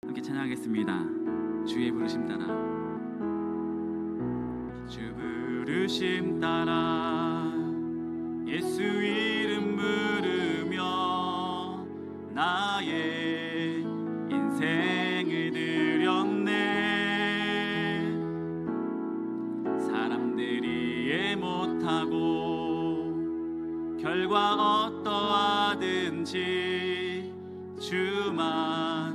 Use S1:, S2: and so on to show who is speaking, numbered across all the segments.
S1: 함께 찬양하겠습니다. 주의 부르심 따라. 주 부르심 따라 예수 이름 부르며 나의 인생을 드렸네. 사람들이 이해 못하고 결과 어떠하든지 주만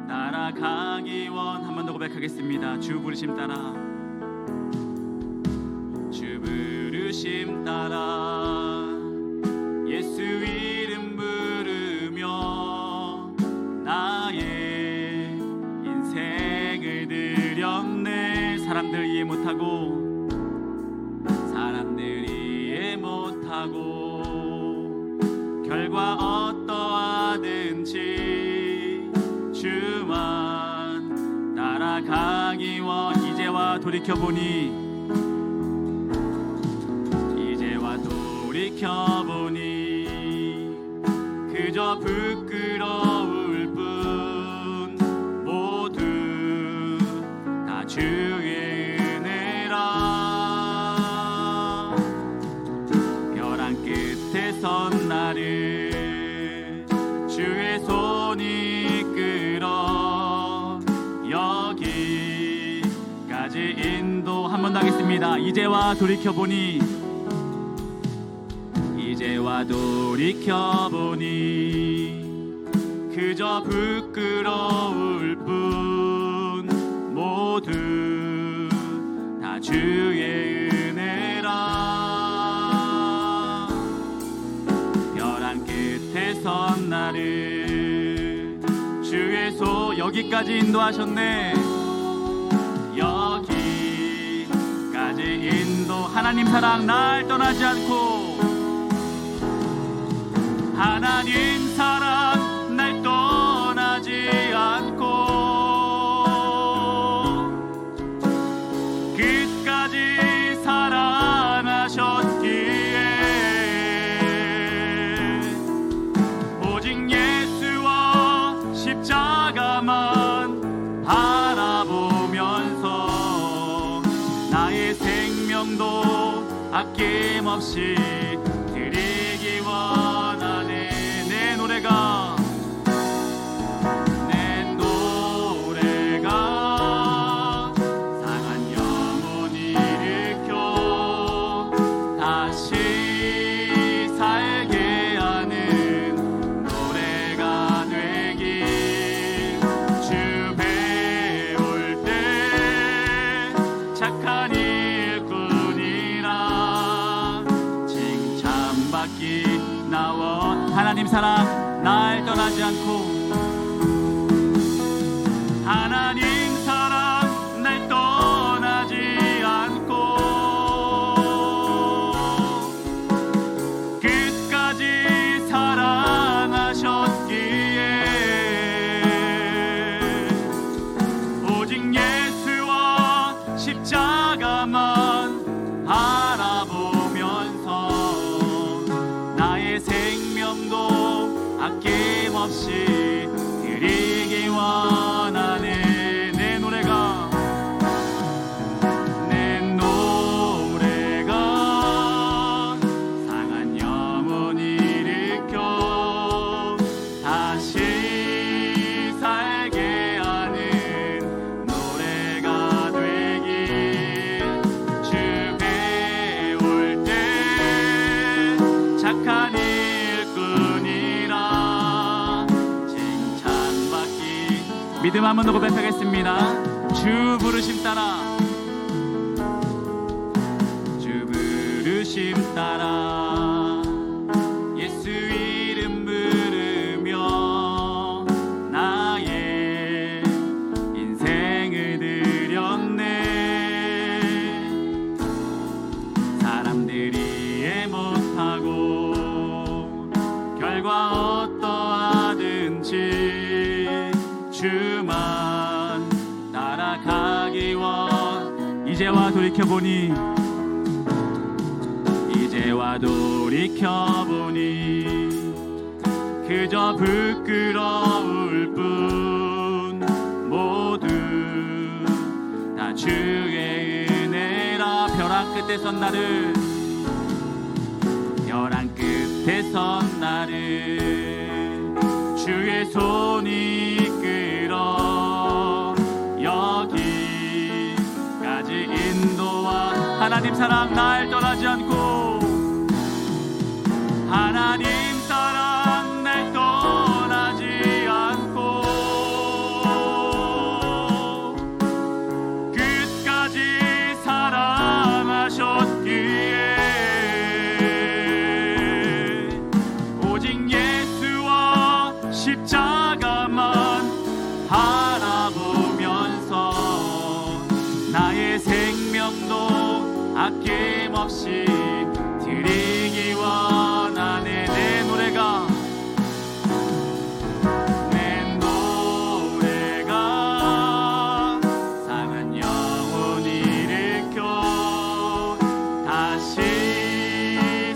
S1: 따라가기 원. 한 번 더 고백하겠습니다. 주 부르심 따라. 주 부르심 따라 예수 이름 부르며 나의 인생을 드렸네. 사람들 이해 못하고 결과 어떠하든지 주만 따라가기 원. 이제와 돌이켜보니 그저 부끄러울 뿐 모두 다 주의 은혜라. 벼랑 끝에 선 나를 주의 손이 이끌어 여기까지 인도. 한 번 더 하겠습니다. 이제와 돌이켜보니 그저 부끄러울 뿐 모두 다 주의 은혜라. 벼랑 끝에 선 나를 주의 손 여기까지 인도하셨네. 여기까지 인도. 하나님 사랑 날 떠나지 않고, 하나님 사랑 날 떠나지 않고 끝까지 사랑하셨기에 오직 예수와 십자가만 바라보면서 나의 생명도 아낌없이 드리기 원하네. 내 노래가 상한 영혼 일으켜 다시 살게 하는 노래가 되길. 주 배울 때 착한 일꾼이라 칭찬받기 나와. 하나님 사랑 날 떠나지 않고, 하나님 사랑 날 떠나지 않고 끝까지 사랑하셨기에 오직 예수와 십자가만 바라보면서 나의 생명도 아낌없이 드리기 원하네. 내 노래가 상한 영혼 일으켜 다시 살게 하는 노래가 되길. 주 배울 때 착한 일꾼이라 칭찬받기. 믿음 한 번 더 고백하겠습니다. 주 부르심 따라. 주 부르심 따라 예수 이름 부르며 나의 인생을 드렸네. 사람들이 이해 못하고 결과 어떠하든지 주만 따라가기 원. 이제와 돌이켜보니 그저 부끄러울 뿐 선 나를 벼랑 끝에 선 나를 주의 손이 이끌어 여기까지 인도와 하나님 사랑 날 떠나지 않고 하나님 사랑 날 떠나지 않고 끝까지 사랑하셨기에 오직 예수와 십자가만 바라보면서 나의 생명도 아낌없이 드리기 원하네. 내 노래가 상한 영혼 일으켜 다시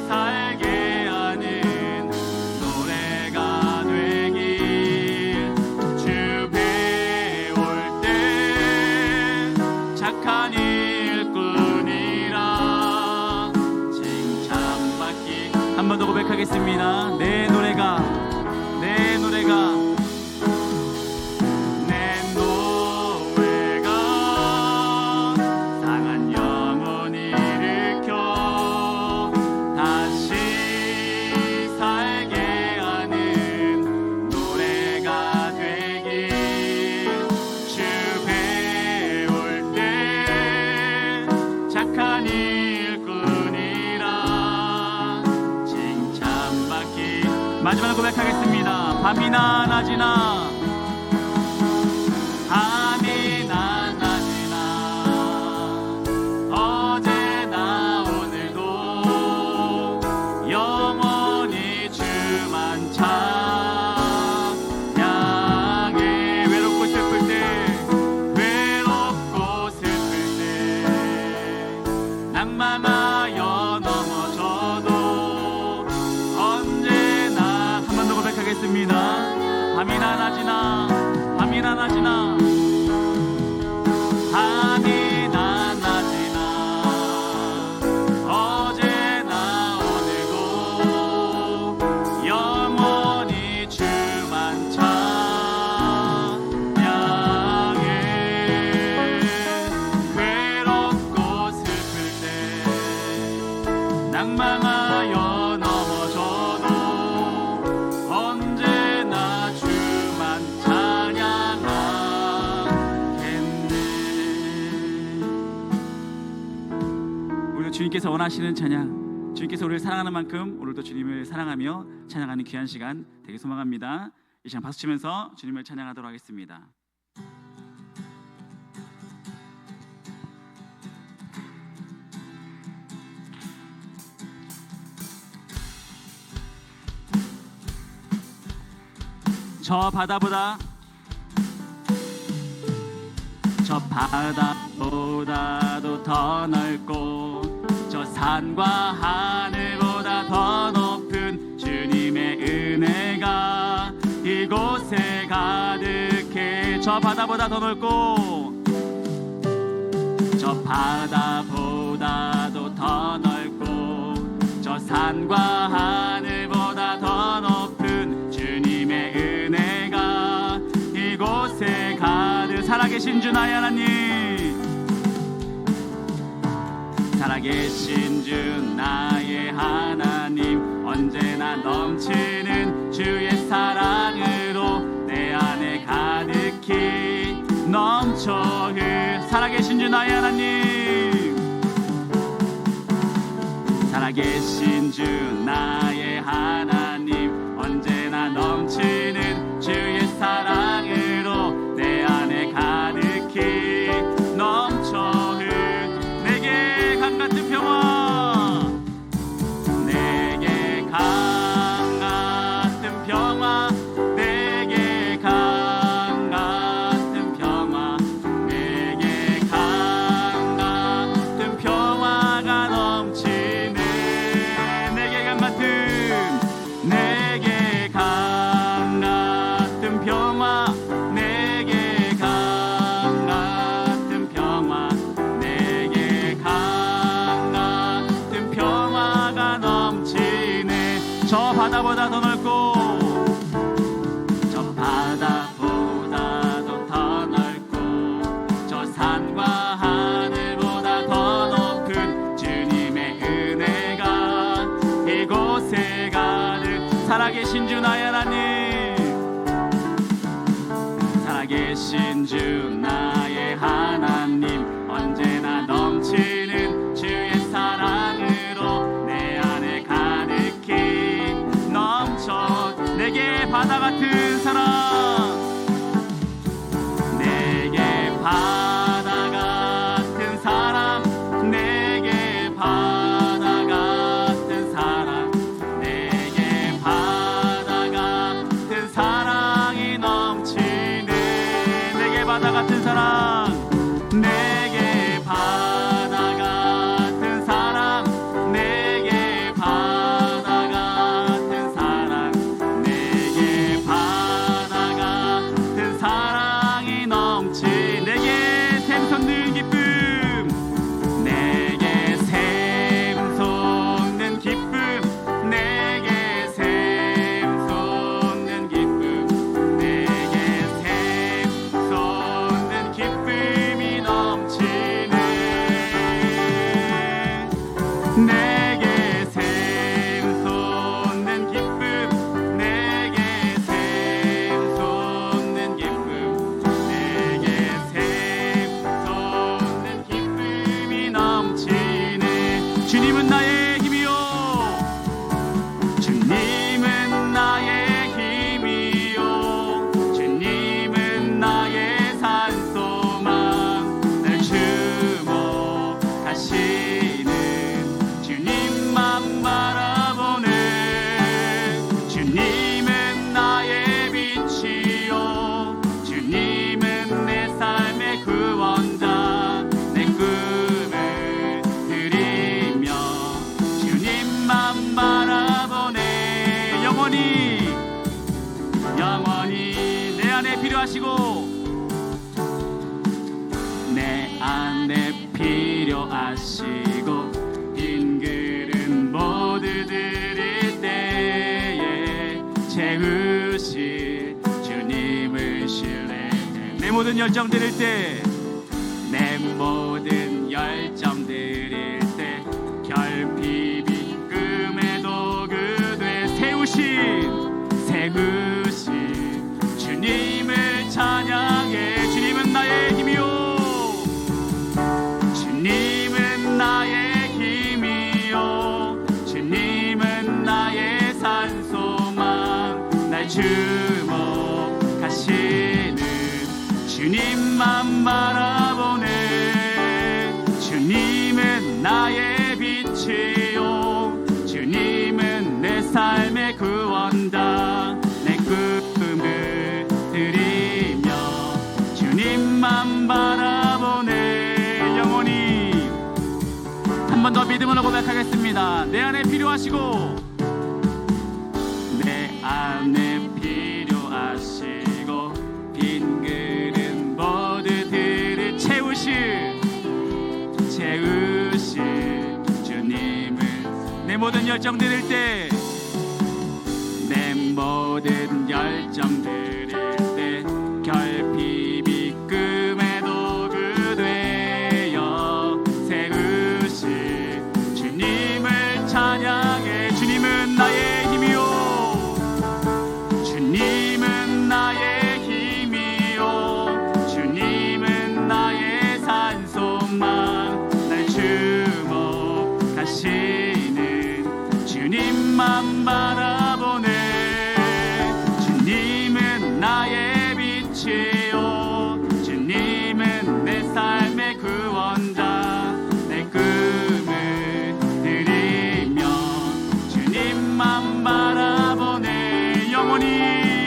S1: 살게 하는 노래가 되길 주 배울 때 착한 일꾼이라 칭찬받기. 한 번 더 고백하겠습니다. 내 노래가 상한 영혼 일으켜 다시 살게 하는 노래가 되길 주 배울 때 착한 일꾼이라 칭찬받기. 마지막으로 고백하겠습니다. 밤이나 낮이나 밤이나 낮이나 어제나 오늘도 영원히 주만 찬양해. 외롭고 슬플 때 낭망하여 넘어져도 언제나 한 번 더 고백하겠습니다. 밤이나 낮이나 밤이나 낮이나 밤이나 낮이나 어제나 오늘도 영원히 주만 찬양해. 괴롭고 슬플 때 낭망하여 넘어져도 언제나 주만 찬양하겠네. 우리도 주님께서 원하시는 찬양, 주님께서 우리를 사랑하는 만큼 오늘도 주님을 사랑하며 찬양하는 귀한 시간 되길 소망합니다. 이 시간 박수 치면서 주님을 찬양하도록 하겠습니다. 저 바다보다도 더 넓고 저 산과 하늘보다 더 높은 주님의 은혜가 이곳에 가득해. 저 바다보다 더 넓고 저 바다보다도 더 넓고 저 산과 하늘보다 더 높은 주님의 은혜가 이곳에 가득. 살아계신 주 나의 하나님, 살아계신 주 나의 하나님, 언제나 넘치는 주의 사랑으로 내 안에 가득히 넘쳐. 살아계신 주 나의 하나님, 살아계신 주 나의 하나님, 언제나 넘치는 주의 사랑으로 내 안에 가득히 넘쳐. 내게 강 같은 평화, 내게 강 같은 평화, 내게 강 같은 평화, 내게 강 같은 평화가 넘치네. 내게 강 같은, 내게 강 같은 평화, 내게 강 같은 평화, 내게 강 같은 살아계신 주 나의 하나님, 살아계신 주 나의 하나님, 언제나 넘치는 주의 사랑으로 내 안에 가득히 넘쳐. 내게 바다 같은 사랑, 내게 바다 같은 사랑, 내게 바다 같은 사랑, 내게 바다 같은 사랑이 넘치네. 내게 바다 같은 사랑, 내게 바다 같은 사랑, 내게 바다 같은 사랑, 내게 바다 같은 사랑이 넘치. 내게 샘 솟는 기쁨, 내게 샘 솟는 기쁨, 내게 샘 솟는 기쁨, 내게 샘 솟는 기쁨이 넘치네. 내게 샘 솟는 기쁨, 내게 샘 솟는 기쁨, 내게 샘 솟는 기쁨이 넘치네. 주님은 나의 힘이요, 주님은 나의 힘이요, 주님은 나의 산소망. 날 주목하시는 주님만 바라보네. 주님은 나의 빛이요, 주님은 내 삶의 구원자. 내 꿈을 드리며 주님만 바라보네. 영원히 영원히 내 안에 필요하시고, 내 안에 필요하시고, 빈 그릇 모두 드릴 때에 채우실 주님을 신뢰해. 내 모든 열정 드릴 때, 내 모든 열정 드릴 때, 결핍이 금에도 그대 세우신 주님을 찬양해. 주님은 나의 힘이요, 주님은 나의 힘이요, 주님은 나의 산소망. 날 주목하시는 주님만 바라보네. 주님은 나의 빛이요, 주님은 내 삶의 구원자. 내 꿈을 드리며 주님만 바라보네. 영원히. 한 번 더 믿음으로 고백하겠습니다. 내 안에 필요하시고, 내 안에 필요하시고, 빈 그릇 모두들을 채우실 주님을. 내 모든 열정 드릴 때, 내 모든 열정 드릴 때, 결핍이 금에도 그되어 세우실 주님을 찬양해. 주님은 나의 힘이요, 주님은 나의 힘이요, 주님은 나의 산소망. 날 주목하시는 주님만 바라보네. 주님은 나의 빛이요, 주님은 내 삶의 구원자. 내 꿈을 드리며 주님만 바라보네. 영원히.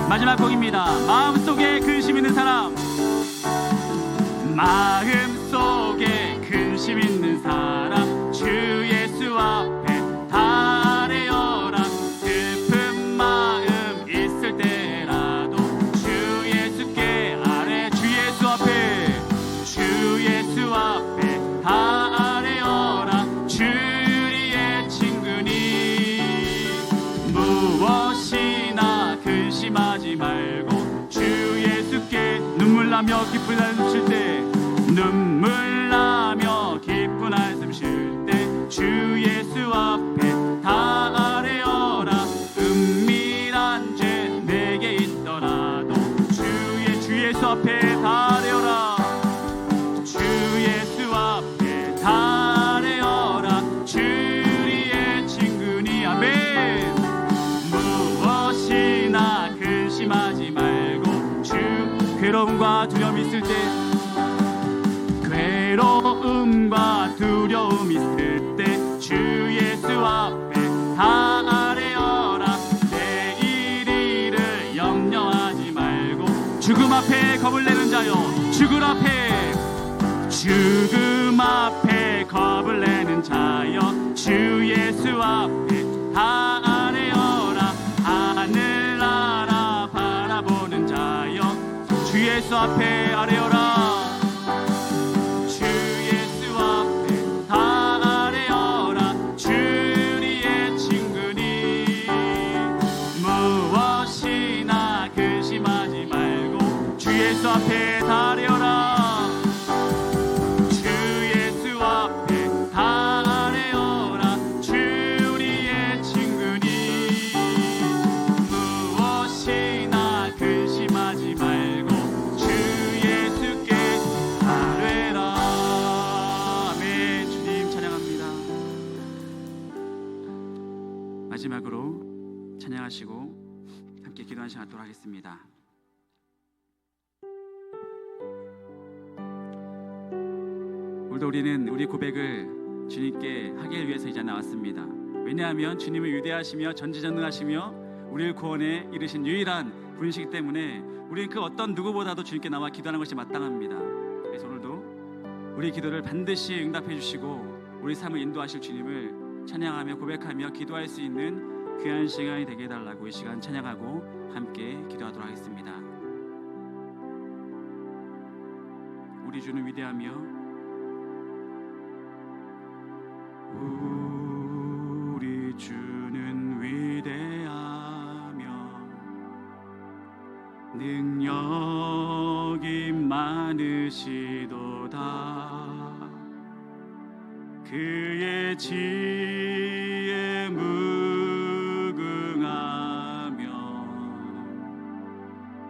S1: 마지막 곡입니다. 마음속에 근심 있는 사람. 마음속에 근심 있는 사람, 주 예수 앞에 다 아뢰어라. 슬픈 마음 있을 때라도 주 예수께 아뢰. 주 예수 앞에, 주 예수 앞에 다 아뢰어라. 주리의 친구니 무엇이나 근심하지 말고 주 예수께 눈물 나며 기쁜 한숨 쉴 때, 눈물 나며 기쁜 한숨 쉴 때 주 예수 앞에 다 아뢰어라. 근심하지 말고 주 괴로움과 두려움 있을 때 괴로움과 두려움 있을 때 주 예수 앞에 다 아뢰어라. 내일 일을 염려하지 말고 죽음 앞에 겁을 내는 자여 죽음 앞에 겁을 내는 자여 주 예수 앞에 다 아뢰어라. 하늘나라 바라보는 자여 주 예수 앞에 아뢰어라. 주 예수 앞에 다 아뢰어라. 주 우리의 친구니 무엇이나 근심하지 말고 주 예수 앞에 다 아뢰어라. 마지막으로 찬양하시고 함께 기도하는 시간 갖도록 하겠습니다. 오늘도 우리는 우리 고백을 주님께 하기 위해서 이 자리에 나왔습니다. 왜냐하면 주님은 위대하시며 전지전능하시며 우리를 구원에 이르신 유일한 분이시기 때문에 우리는 그 어떤 누구보다도 주님께 나와 기도하는 것이 마땅합니다. 그래서 오늘도 우리 기도를 반드시 응답해 주시고 우리 삶을 인도하실 주님을 찬양하며 고백하며 기도할 수 있는 귀한 시간이 되게 해달라고 이 시간 찬양하고 함께 기도하도록 하겠습니다. 우리 주는 위대하며 우리 주는 위대하며 능력이 많으시도다. 그의 지혜에 무궁하며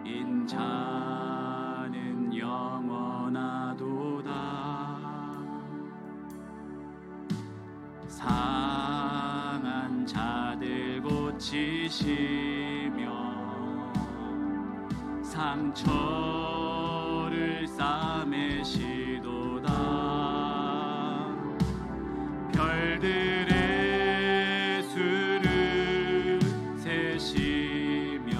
S1: 인자는 영원하도다. 상한 자들 고치시며 상처를 싸매시도다. 별들의 수를 세시며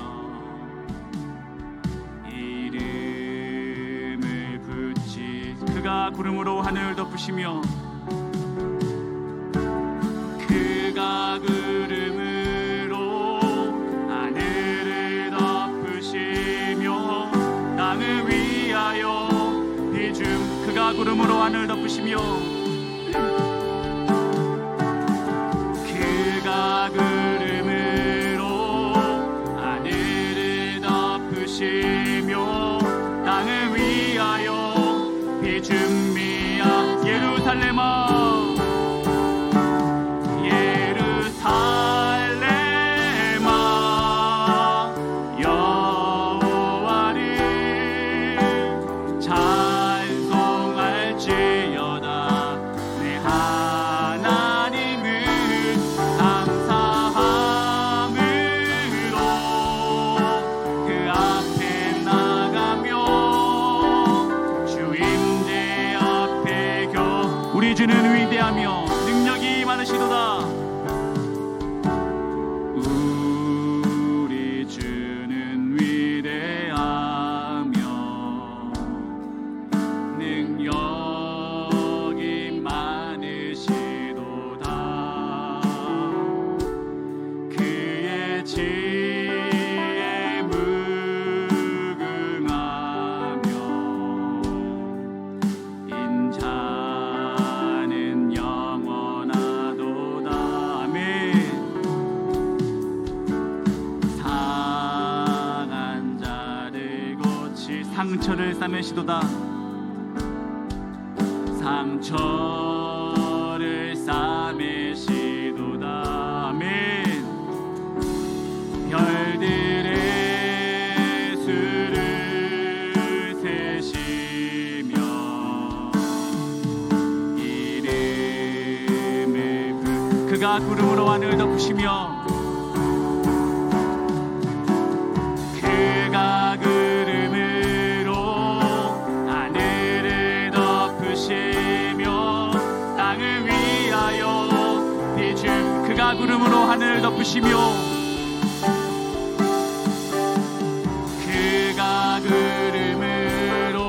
S1: 이름을 붙이 그가 구름으로 하늘을 덮으시며 그가 구름으로 하늘을 덮으시며 땅을 위하여 비춤 그가 구름으로 하늘을 덮으시며 구름으로 하늘을 덮으시며 땅을 위하여 비춤이야. 예루살렘아 예루살렘아 여호와를 찬송할지어다. 내 하나님은 우리 주는 위대하며 능력이 많으시도다. 우리 주는 위대하며 능력이 많으시도다. 그의 지혜에 무궁하며 인자 상처를 싸매시도다. 상처를 싸매시도다. 아멘. 별들의 수를 세시며 이름을 그가 구름으로 하늘을 덮으시며 그 구름으로 하늘을 덮으시며 그가 구름으로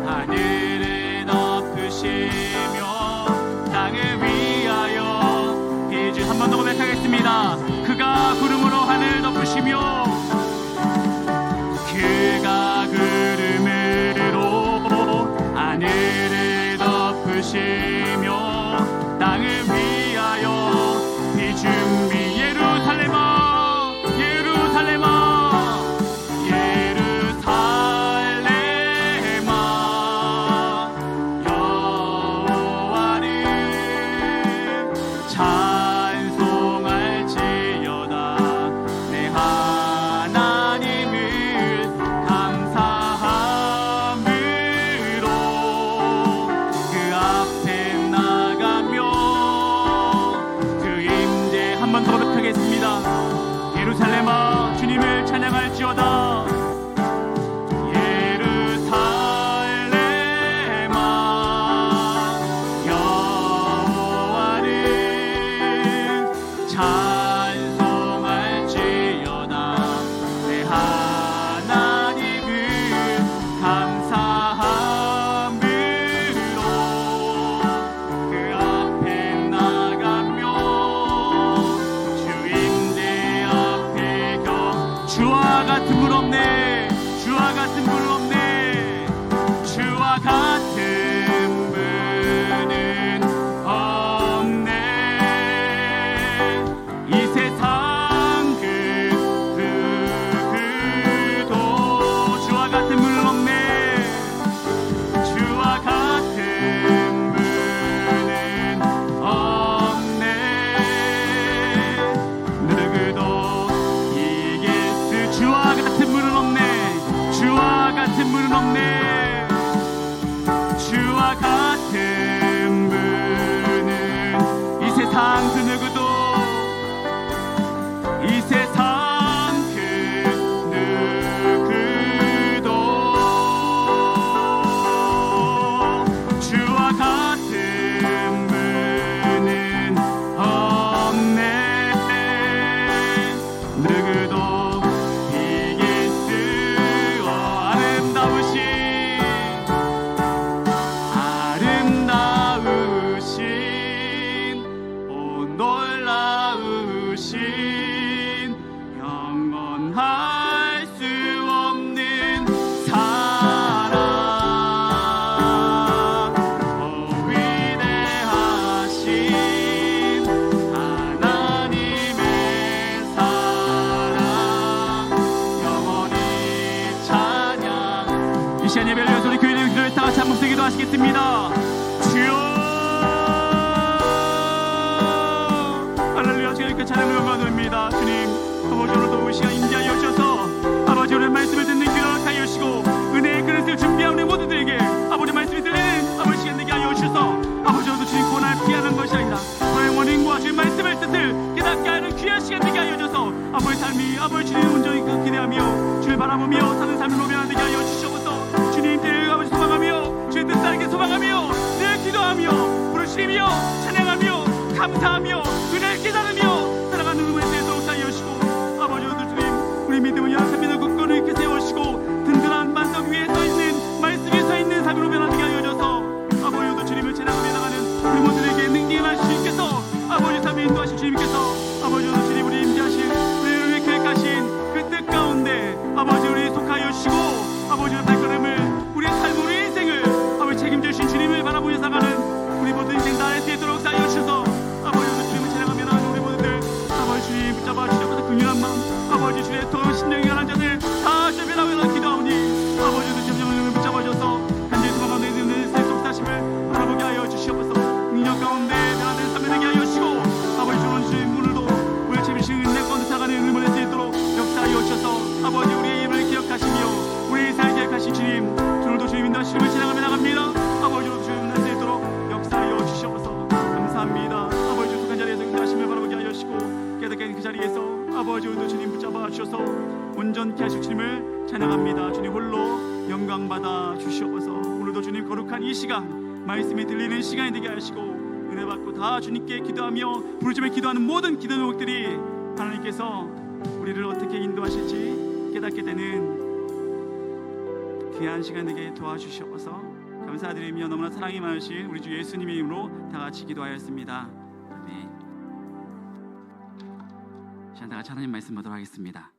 S1: 하늘을 덮으시며 땅을 위하여 비주 한 번 더 고백하겠습니다. 그가 구름으로 하늘을 덮으시며 그가 구름으로 하늘을 덮으시며 땅을 위하여 비준비 예루살렘아 예루살렘아 예루살렘아 여호와를 찬송할지어다 내 하나님을 감사함으로 그 앞에 나가며 그 임재 한 번 더 고백하겠습니다. 예루살렘아 주님을 찬양할지어다 예루살렘아 여호와를 찬송할지어다 내 하나님을 감사함으로 그 앞에 나가며 주 임재 앞에 겨 주와 같은 분 없네 주와 같은 분 없네 주와 같은 분은 없네 이 세상 그 누구도 주와 같은 분은 없네 주와 같은 분은 없네 누구도 이길 수 주와 같은 분은 없네 주와 같은 분은 없네 주와 같은 분은 이 세상 그 누구도 이 세상 그 누구도 주와 같은 분은 없네 누구도 이길 수 아름다우신 오 놀라우신 영원할 수 없는 사랑 오 위대하신 하나님의 사랑 영원히 찬양 이 시간 예배를 위해서 우리 교인의 기도를 다 같이 한 목소리 기도하시겠습니다. 주여 할렐루야 주님께 찬양을 영광드립니다. 주님 아버지 오늘도 이 시간 임재하여 주셔서 아버지 오늘 말씀을 듣는 귀를 하여 주시고 은혜의 그릇을 준비한 우리 모두들에게 아버지 말씀이 들리는 아버지 시간 되게 하여 주셔서 아버지 오늘도 주님 고난을 피하는 것이 아니라 너의 원인과 주님 말씀을 뜻을 깨닫게 하는 귀한 시간 되게 하여 주셔서 아버지 삶이 아버지 주님 온전히 기대하며 주를 바라보며 사는 삶을 노래하게 하여 주시옵소서. 주님 늘 아버지 소망하며 주의 뜻 따르게 소망하며 늘 기도하며 부르시며 찬양하며 감사하며 은혜를 깨달으며 살아가는 우리의 되도록 하여 주시고 아버지 오늘 주님 우리 믿음을 연합하며 굳건히 이렇게 세워주시고 든든한 반석 위에 서있는 말씀 위에 서있는 삶으로 변화되게 하여 주셔서 아버지 오늘 주님을 찬양하며 나가는 우리 모두에게 능력하신 주님께서 아버지 삶에 인도하신 주님께서 아버지 오늘 주님 우리 임재하신 우리를 계획하신 그 뜻 가운데 아버지 우리 속하여 주시고 아버지 오늘 발걸음을 우리의 삶 우리의 인생을 아버지 책임져 주신 주님을 바라보며 살아가는 우리 모든 인생 다 할 수 있도록 하여 주셔서 아버지 오늘 주님을 찬양하며 나가는 우리 모두들 아버지 주님 붙잡아 주셔서 긍휼한 마음 아버지 주의 더 신령이 가난 자들 다 주변하며 기도하오니 아버지 오늘 점점을 붙잡아 주셔서 간절히 소망 가운데 있는 새 속사심을 바라보게 하여 주시옵소서. 능력 가운데 내가 삶을 되게 하여 주시고 아버지 주는 주님 오늘도 우리 재미있는 은혜 가운데 살아가는 은혜를 할 수 있도록 역사하여 주셔서 아버지 우리의 이름을 기억하시며 우리의 삶을 기억하신 주님 오늘도 주님 인도하시는 주님을 찬양하며 나갑니다. 아버지 오늘 주님 할 수 있도록 역사하여 주시옵소서. 감사합니다. 아버지 속한 자리에서 인도하심을 바라보게 하여 주시고 깨닫게 하는 그 자리에서 아버지 오늘도 주님 붙잡아 주셔서 온전케 하실 주님을 찬양합니다. 주님 홀로 영광 받아 주시옵소서. 오늘도 주님 거룩한 이 시간 말씀이 들리는 시간이 되게 하시고 은혜 받고 다 주님께 기도하며 부르짖으며 기도하는 모든 기도 제목들이 하나님께서 우리를 어떻게 인도하실지 깨닫게 되는 귀한 시간 되게 도와주셔서 감사드리며 너무나 사랑이 많으신 우리 주 예수님의 이름으로 다 같이 기도하였습니다. 아멘. 시간 다 같이 하나님 말씀 보도록 하겠습니다.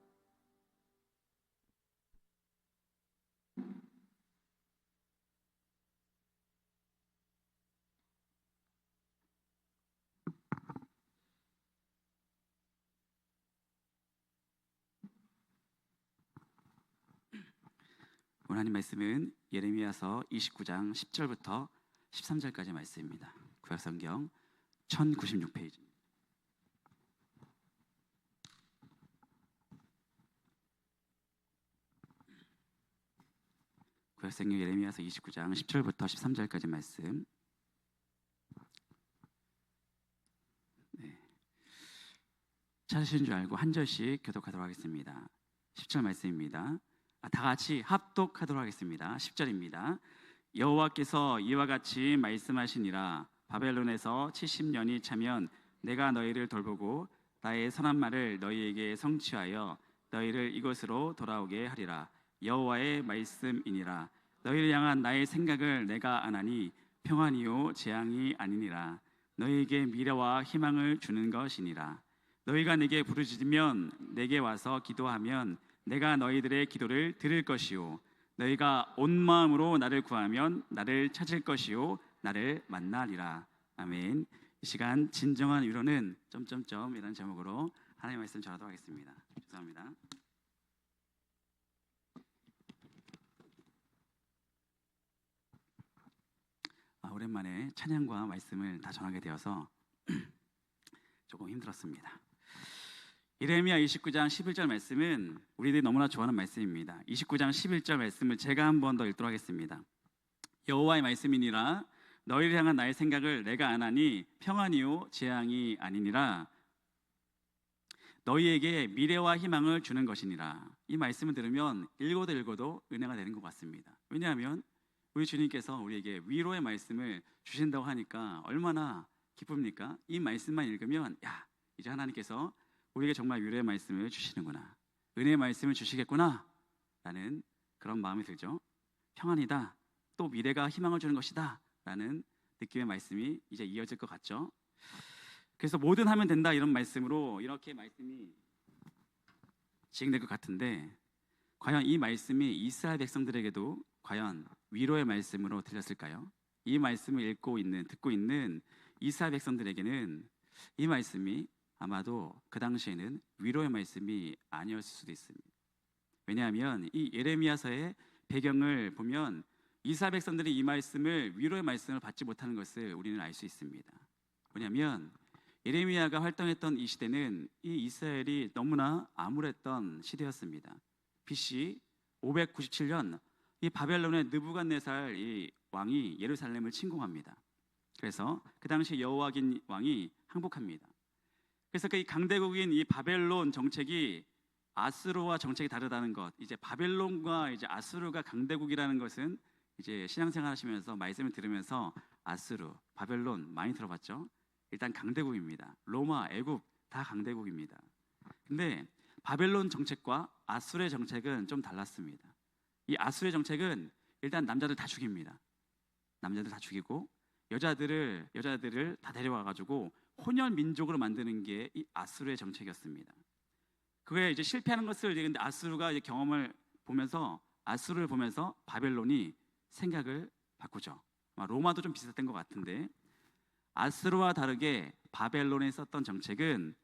S1: 오늘 하나님 말씀은 예레미야서 29장 10절부터 13절까지 말씀입니다. 구약성경 1096페이지. 구약성경 예레미야서 29장 10절부터 13절까지 말씀. 네. 찾으신 줄 알고 한 절씩 교독하도록 하겠습니다. 10절 말씀입니다. 다 같이 합독하도록 하겠습니다. 10절입니다. 여호와께서 이와 같이 말씀하시니라. 바벨론에서 70년이 차면 내가 너희를 돌보고 나의 선한 말을 너희에게 성취하여 너희를 이곳으로 돌아오게 하리라. 여호와의 말씀이니라. 너희를 향한 나의 생각을 내가 아나니 평안이요 재앙이 아니니라. 너희에게 미래와 희망을 주는 것이니라. 너희가 내게 부르짖으면 내게 와서 기도하면 내가 너희들의 기도를 들을 것이요 너희가 온 마음으로 나를 구하면 나를 찾을 것이요 나를 만나리라. 아멘. 이 시간 진정한 위로는 이라는 제목으로 하나님의 말씀 전하도록 하겠습니다. 죄송합니다. 오랜만에 찬양과 말씀을 다 전하게 되어서 조금 힘들었습니다. 예레미야 29장 11절 말씀은 우리들이 너무나 좋아하는 말씀입니다. 29장 11절 말씀을 제가 한 번 더 읽도록 하겠습니다. 여호와의 말씀이니라. 너희를 향한 나의 생각을 내가 아나니 평안이요 재앙이 아니니라. 너희에게 미래와 희망을 주는 것이니라. 이 말씀을 들으면 읽어도 은혜가 되는 것 같습니다. 왜냐하면 우리 주님께서 우리에게 위로의 말씀을 주신다고 하니까 얼마나 기쁩니까? 이 말씀만 읽으면 이제 하나님께서 우리에게 정말 위로의 말씀을 주시는구나, 은혜의 말씀을 주시겠구나 라는 그런 마음이 들죠. 평안이다, 또 미래가 희망을 주는 것이다 라는 느낌의 말씀이 이제 이어질 것 같죠. 그래서 뭐든 하면 된다 이런 말씀으로 이렇게 말씀이 진행될 것 같은데, 과연 이 말씀이 이스라엘 백성들에게도 과연 위로의 말씀으로 들렸을까요? 이 말씀을 듣고 있는 이스라엘 백성들에게는 이 말씀이 아마도 그 당시에는 위로의 말씀이 아니었을 수도 있습니다. 왜냐하면 이 예레미야서의 배경을 보면 이스라엘 백성들이 이 말씀을, 위로의 말씀을 받지 못하는 것을 우리는 알 수 있습니다. 뭐냐면 예레미야가 활동했던 이 시대는 이 이스라엘이 너무나 암울했던 시대였습니다. BC 597년 이 바벨론의 느부갓네살 이 왕이 예루살렘을 침공합니다. 그래서 그 당시 여호와긴 왕이 항복합니다. 그래서 이 강대국인 이 바벨론 정책이 아수르와 정책이 다르다는 것, 이제 바벨론과 이제 아수르가 강대국이라는 것은 이제 신앙생활 하시면서 말씀을 들으면서 아수르, 바벨론 많이 들어봤죠? 일단 강대국입니다. 로마, 애국 다 강대국입니다. 근데 바벨론 정책과 아수르의 정책은 좀 달랐습니다. 이 아수르의 정책은 일단 남자들 다 죽입니다. 남자들 다 죽이고 여자들을 다 데려와 가지고 혼혈 민족으로 만드는 게 이 아수르의 정책이었습니다. 그게 이제 실패하는 것을 근데 아수르가 이제 경험을 보면서, 아수르를 보면서 바벨론이 생각을 바꾸죠. 로마도 좀 비슷했던 것 같은데, 아수르와 다르게 바벨론에 썼던 정책은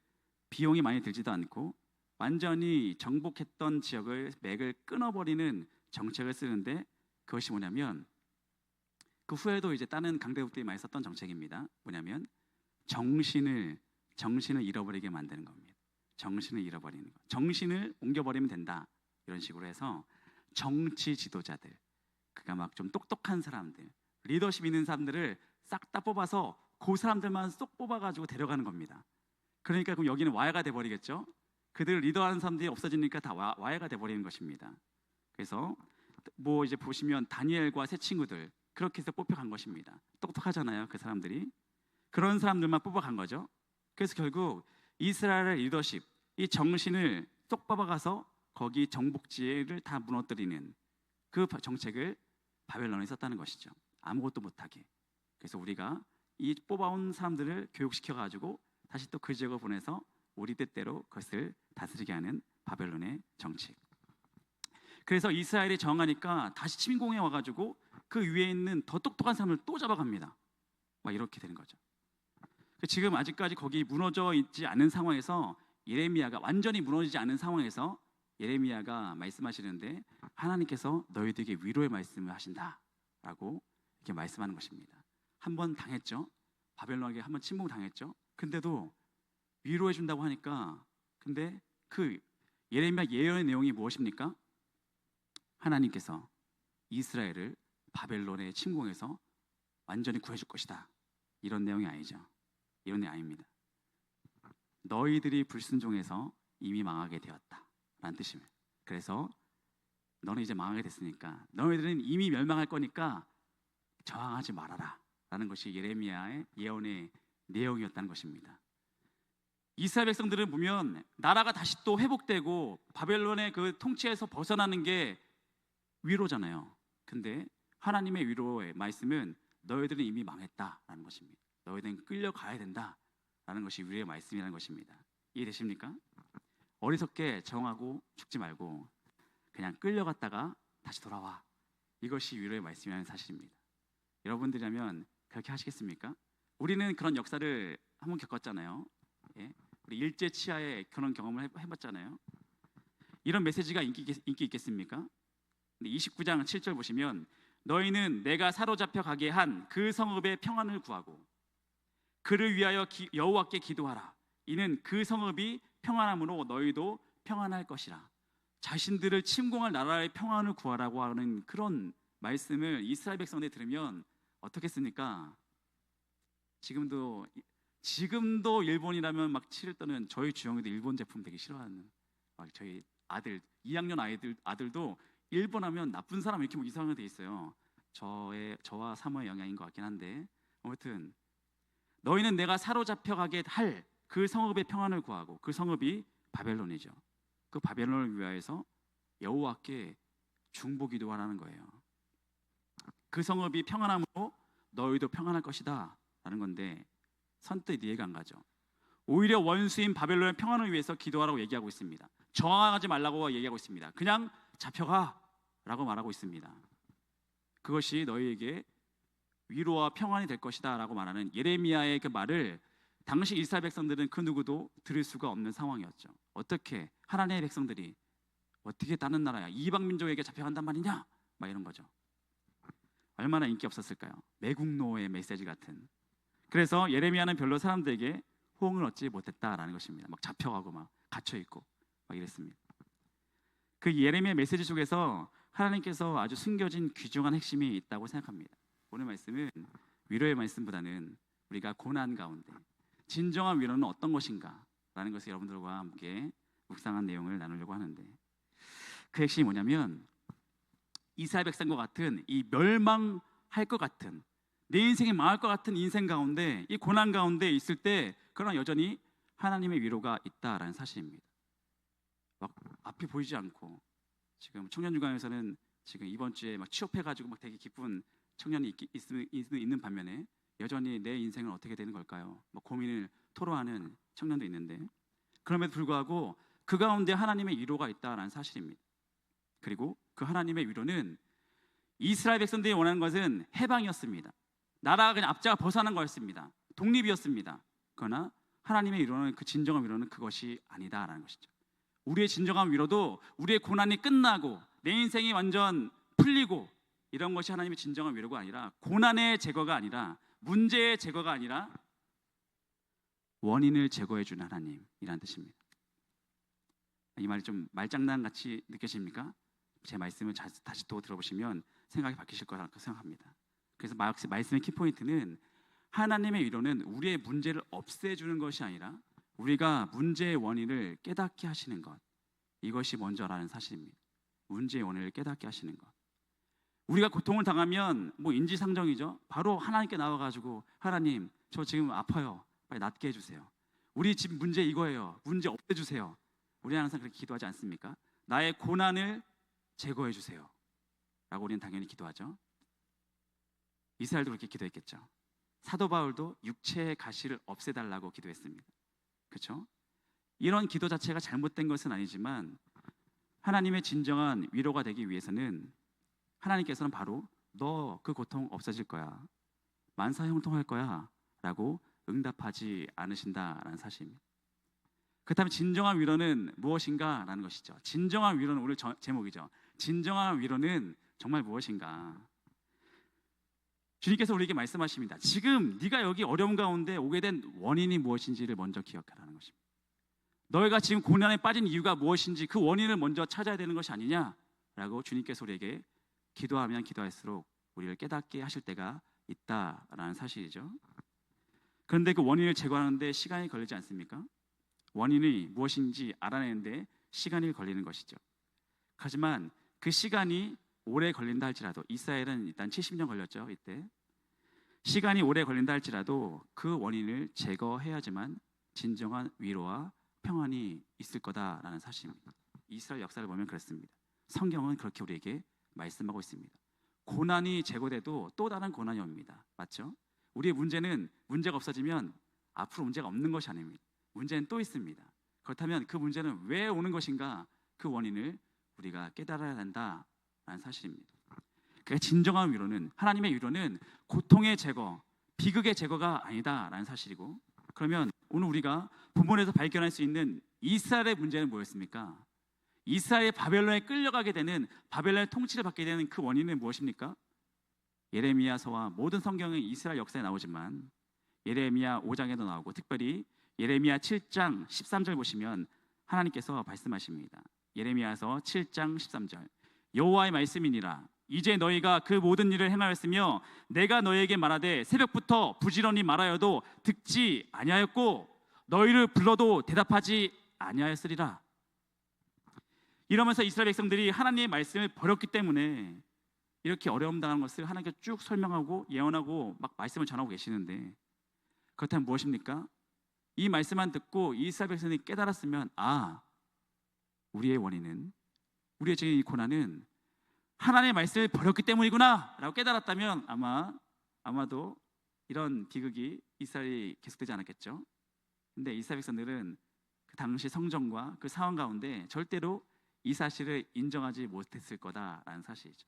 S1: 비용이 많이 들지도 않고 완전히 정복했던 지역을 맥을 끊어버리는 정책을 쓰는데, 그것이 뭐냐면 그 후에도 이제 다른 강대국들이 많이 썼던 정책입니다. 뭐냐면 정신을 잃어버리게 만드는 겁니다. 정신을 잃어버리는 거. 정신을 옮겨버리면 된다 이런 식으로 해서 정치 지도자들, 그러니까 막 좀 똑똑한 사람들, 리더십 있는 사람들을 싹 다 뽑아서 그 사람들만 쏙 뽑아가지고 데려가는 겁니다. 그러니까 그럼 여기는 와해가 돼버리겠죠. 그들을 리더하는 사람들이 없어지니까 다 와해가 돼버리는 것입니다. 그래서 뭐 이제 보시면 다니엘과 세 친구들 그렇게 해서 뽑혀간 것입니다. 똑똑하잖아요, 그 사람들이. 그런 사람들만 뽑아간 거죠. 그래서 결국 이스라엘의 리더십, 이 정신을 쏙 뽑아가서 거기 정복지를 다 무너뜨리는 그 정책을 바벨론에 썼다는 것이죠. 아무것도 못하게. 그래서 우리가 이 뽑아온 사람들을 교육시켜가지고 다시 또 그 지역을 보내서 우리 뜻대로 그것을 다스리게 하는 바벨론의 정책. 그래서 이스라엘이 정하니까 다시 침공해 와가지고 그 위에 있는 더 똑똑한 사람을 또 잡아갑니다. 막 이렇게 되는 거죠. 지금 아직까지 거기 무너져 있지 않은 상황에서 예레미야가 완전히 무너지지 않은 상황에서 예레미야가 말씀하시는데 하나님께서 너희들에게 위로의 말씀을 하신다라고 이렇게 말씀하는 것입니다. 한번 당했죠. 바벨론에게 한번 침공을 당했죠. 근데도 위로해 준다고 하니까 근데 그 예레미야 예언의 내용이 무엇입니까? 하나님께서 이스라엘을 바벨론의 침공에서 완전히 구해줄 것이다. 이런 내용이 아니죠. 이런 내용이 아닙니다. 너희들이 불순종해서 이미 망하게 되었다 라는 뜻입니다. 그래서 너는 이제 망하게 됐으니까 너희들은 이미 멸망할 거니까 저항하지 말아라 라는 것이 예레미야의 예언의 내용이었다는 것입니다. 이스라엘 백성들은 보면 나라가 다시 또 회복되고 바벨론의 그 통치에서 벗어나는 게 위로잖아요. 근데 하나님의 위로의 말씀은 너희들은 이미 망했다라는 것입니다. 너희들은 끌려가야 된다라는 것이 위로의 말씀이라는 것입니다. 이해되십니까? 어리석게 정하고 죽지 말고 그냥 끌려갔다가 다시 돌아와. 이것이 위로의 말씀이라는 사실입니다. 여러분들이라면 그렇게 하시겠습니까? 우리는 그런 역사를 한번 겪었잖아요. 예? 우리 일제 치하의 그런 경험을 해봤잖아요. 이런 메시지가 인기 있겠습니까? 29장 7절 보시면 너희는 내가 사로잡혀 가게 한 그 성읍의 평안을 구하고 그를 위하여 여호와께 기도하라. 이는 그 성읍이 평안함으로 너희도 평안할 것이라. 자신들을 침공할 나라의 평안을 구하라고 하는 그런 말씀을 이스라엘 백성들이 들으면 어떻겠습니까? 지금도 일본이라면 막 치를 떠는 저희 주영이도 일본 제품 되게 싫어하는 저희 아들 2학년 아들도 일본 하면 나쁜 사람 이렇게 뭐 이상하게 돼 있어요. 저와 사모의 영향인 것 같긴 한데 아무튼 너희는 내가 사로잡혀 가게 할 그 성읍의 평안을 구하고 그 성읍이 바벨론이죠. 그 바벨론을 위하여서 여호와께 중보 기도하라는 거예요. 그 성읍이 평안함으로 너희도 평안할 것이다 라는 건데 선뜻 이해가 안 가죠. 오히려 원수인 바벨론의 평안을 위해서 기도하라고 얘기하고 있습니다. 저항하지 말라고 얘기하고 있습니다. 그냥 잡혀가 라고 말하고 있습니다. 그것이 너희에게 위로와 평안이 될 것이다 라고 말하는 예레미야의 그 말을 당시 이스라엘 백성들은 그 누구도 들을 수가 없는 상황이었죠. 어떻게 하나님의 백성들이 어떻게 다른 나라야 이방 민족에게 잡혀간단 말이냐 막 이런 거죠. 얼마나 인기 없었을까요? 매국노의 메시지 같은. 그래서 예레미야는 별로 사람들에게 호응을 얻지 못했다라는 것입니다. 막 잡혀가고 막 갇혀 있고 막 이랬습니다. 그 예레미야 메시지 속에서 하나님께서 아주 숨겨진 귀중한 핵심이 있다고 생각합니다. 오늘 말씀은 위로의 말씀보다는 우리가 고난 가운데 진정한 위로는 어떤 것인가 라는 것을 여러분들과 함께 묵상한 내용을 나누려고 하는데 그 핵심이 뭐냐면 이스라엘 백성과 같은 이 멸망할 것 같은 내 인생이 망할 것 같은 인생 가운데 이 고난 가운데 있을 때 그러나 여전히 하나님의 위로가 있다라는 사실입니다. 막 앞이 보이지 않고 지금 청년주간에서는 지금 이번 주에 막 취업해가지고 막 되게 기쁜 청년이 있는 반면에 여전히 내 인생은 어떻게 되는 걸까요? 뭐 고민을 토로하는 청년도 있는데 그럼에도 불구하고 그 가운데 하나님의 위로가 있다라는 사실입니다. 그리고 그 하나님의 위로는 이스라엘 백성들이 원하는 것은 해방이었습니다. 나라가 그냥 앞자가 벗어나는 거였습니다. 독립이었습니다. 그러나 하나님의 위로는 그 진정한 위로는 그것이 아니다라는 것이죠. 우리의 진정한 위로도 우리의 고난이 끝나고 내 인생이 완전 풀리고 이런 것이 하나님의 진정한 위로가 아니라 고난의 제거가 아니라 문제의 제거가 아니라 원인을 제거해 주는 하나님이라는 뜻입니다. 이 말이 좀 말장난같이 느껴집니까? 제 말씀을 다시 또 들어보시면 생각이 바뀌실 거라고 생각합니다. 그래서 말씀의 키포인트는 하나님의 위로는 우리의 문제를 없애주는 것이 아니라 우리가 문제의 원인을 깨닫게 하시는 것, 이것이 먼저라는 사실입니다. 문제의 원인을 깨닫게 하시는 것. 우리가 고통을 당하면 뭐 인지상정이죠. 바로 하나님께 나와가지고 하나님 저 지금 아파요. 빨리 낫게 해주세요. 우리 집 문제 이거예요. 문제 없애주세요. 우리는 항상 그렇게 기도하지 않습니까? 나의 고난을 제거해 주세요 라고 우리는 당연히 기도하죠. 이스라엘도 그렇게 기도했겠죠. 사도 바울도 육체의 가시를 없애달라고 기도했습니다. 그렇죠? 이런 기도 자체가 잘못된 것은 아니지만 하나님의 진정한 위로가 되기 위해서는 하나님께서는 바로 너 그 고통 없어질 거야, 만사형통할 거야 라고 응답하지 않으신다라는 사실입니다. 그렇다면 진정한 위로는 무엇인가 라는 것이죠. 진정한 위로는 오늘 제목이죠. 진정한 위로는 정말 무엇인가. 주님께서 우리에게 말씀하십니다. 지금 네가 여기 어려움 가운데 오게 된 원인이 무엇인지를 먼저 기억하라는 것입니다. 너희가 지금 고난에 빠진 이유가 무엇인지 그 원인을 먼저 찾아야 되는 것이 아니냐라고 주님께서 우리에게 기도하면 기도할수록 우리를 깨닫게 하실 때가 있다라는 사실이죠. 그런데 그 원인을 제거하는데 시간이 걸리지 않습니까? 원인이 무엇인지 알아내는데 시간이 걸리는 것이죠. 하지만 그 시간이 오래 걸린다 할지라도, 이스라엘은 일단 70년 걸렸죠. 이때 시간이 오래 걸린다 할지라도 그 원인을 제거해야지만 진정한 위로와 평안이 있을 거다라는 사실입니다. 이스라엘 역사를 보면 그렇습니다. 성경은 그렇게 우리에게 말씀하고 있습니다. 고난이 제거돼도 또 다른 고난이 옵니다. 맞죠? 우리의 문제는 문제가 없어지면 앞으로 문제가 없는 것이 아닙니다. 문제는 또 있습니다. 그렇다면 그 문제는 왜 오는 것인가, 그 원인을 우리가 깨달아야 한다라는 사실입니다. 그러니까 진정한 위로는, 하나님의 위로는 고통의 제거, 비극의 제거가 아니다라는 사실이고, 그러면 오늘 우리가 본문에서 발견할 수 있는 이스라엘의 문제는 뭐였습니까? 이스라엘이 바벨론에 끌려가게 되는, 바벨론의 통치를 받게 되는 그 원인은 무엇입니까? 예레미야서와 모든 성경의 이스라엘 역사에 나오지만 예레미야 5장에도 나오고, 특별히 예레미야 7장 13절 보시면 하나님께서 말씀하십니다. 예레미야서 7장 13절, 여호와의 말씀이니라. 이제 너희가 그 모든 일을 행하였으며 내가 너희에게 말하되 새벽부터 부지런히 말하여도 듣지 아니하였고 너희를 불러도 대답하지 아니하였으리라. 이러면서 이스라엘 백성들이 하나님의 말씀을 버렸기 때문에 이렇게 어려움 당한 것을 하나님께 쭉 설명하고 예언하고 막 말씀을 전하고 계시는데, 그렇다면 무엇입니까? 이 말씀만 듣고 이스라엘 백성이 깨달았으면, 아, 우리의 원인은, 우리의 지금 이 고난은 하나님의 말씀을 버렸기 때문이구나 라고 깨달았다면 아마도 이런 비극이 이스라엘이 계속되지 않았겠죠. 근데 이스라엘 백성들은 그 당시 성정과 그 상황 가운데 절대로 이 사실을 인정하지 못했을 거다라는 사실이죠.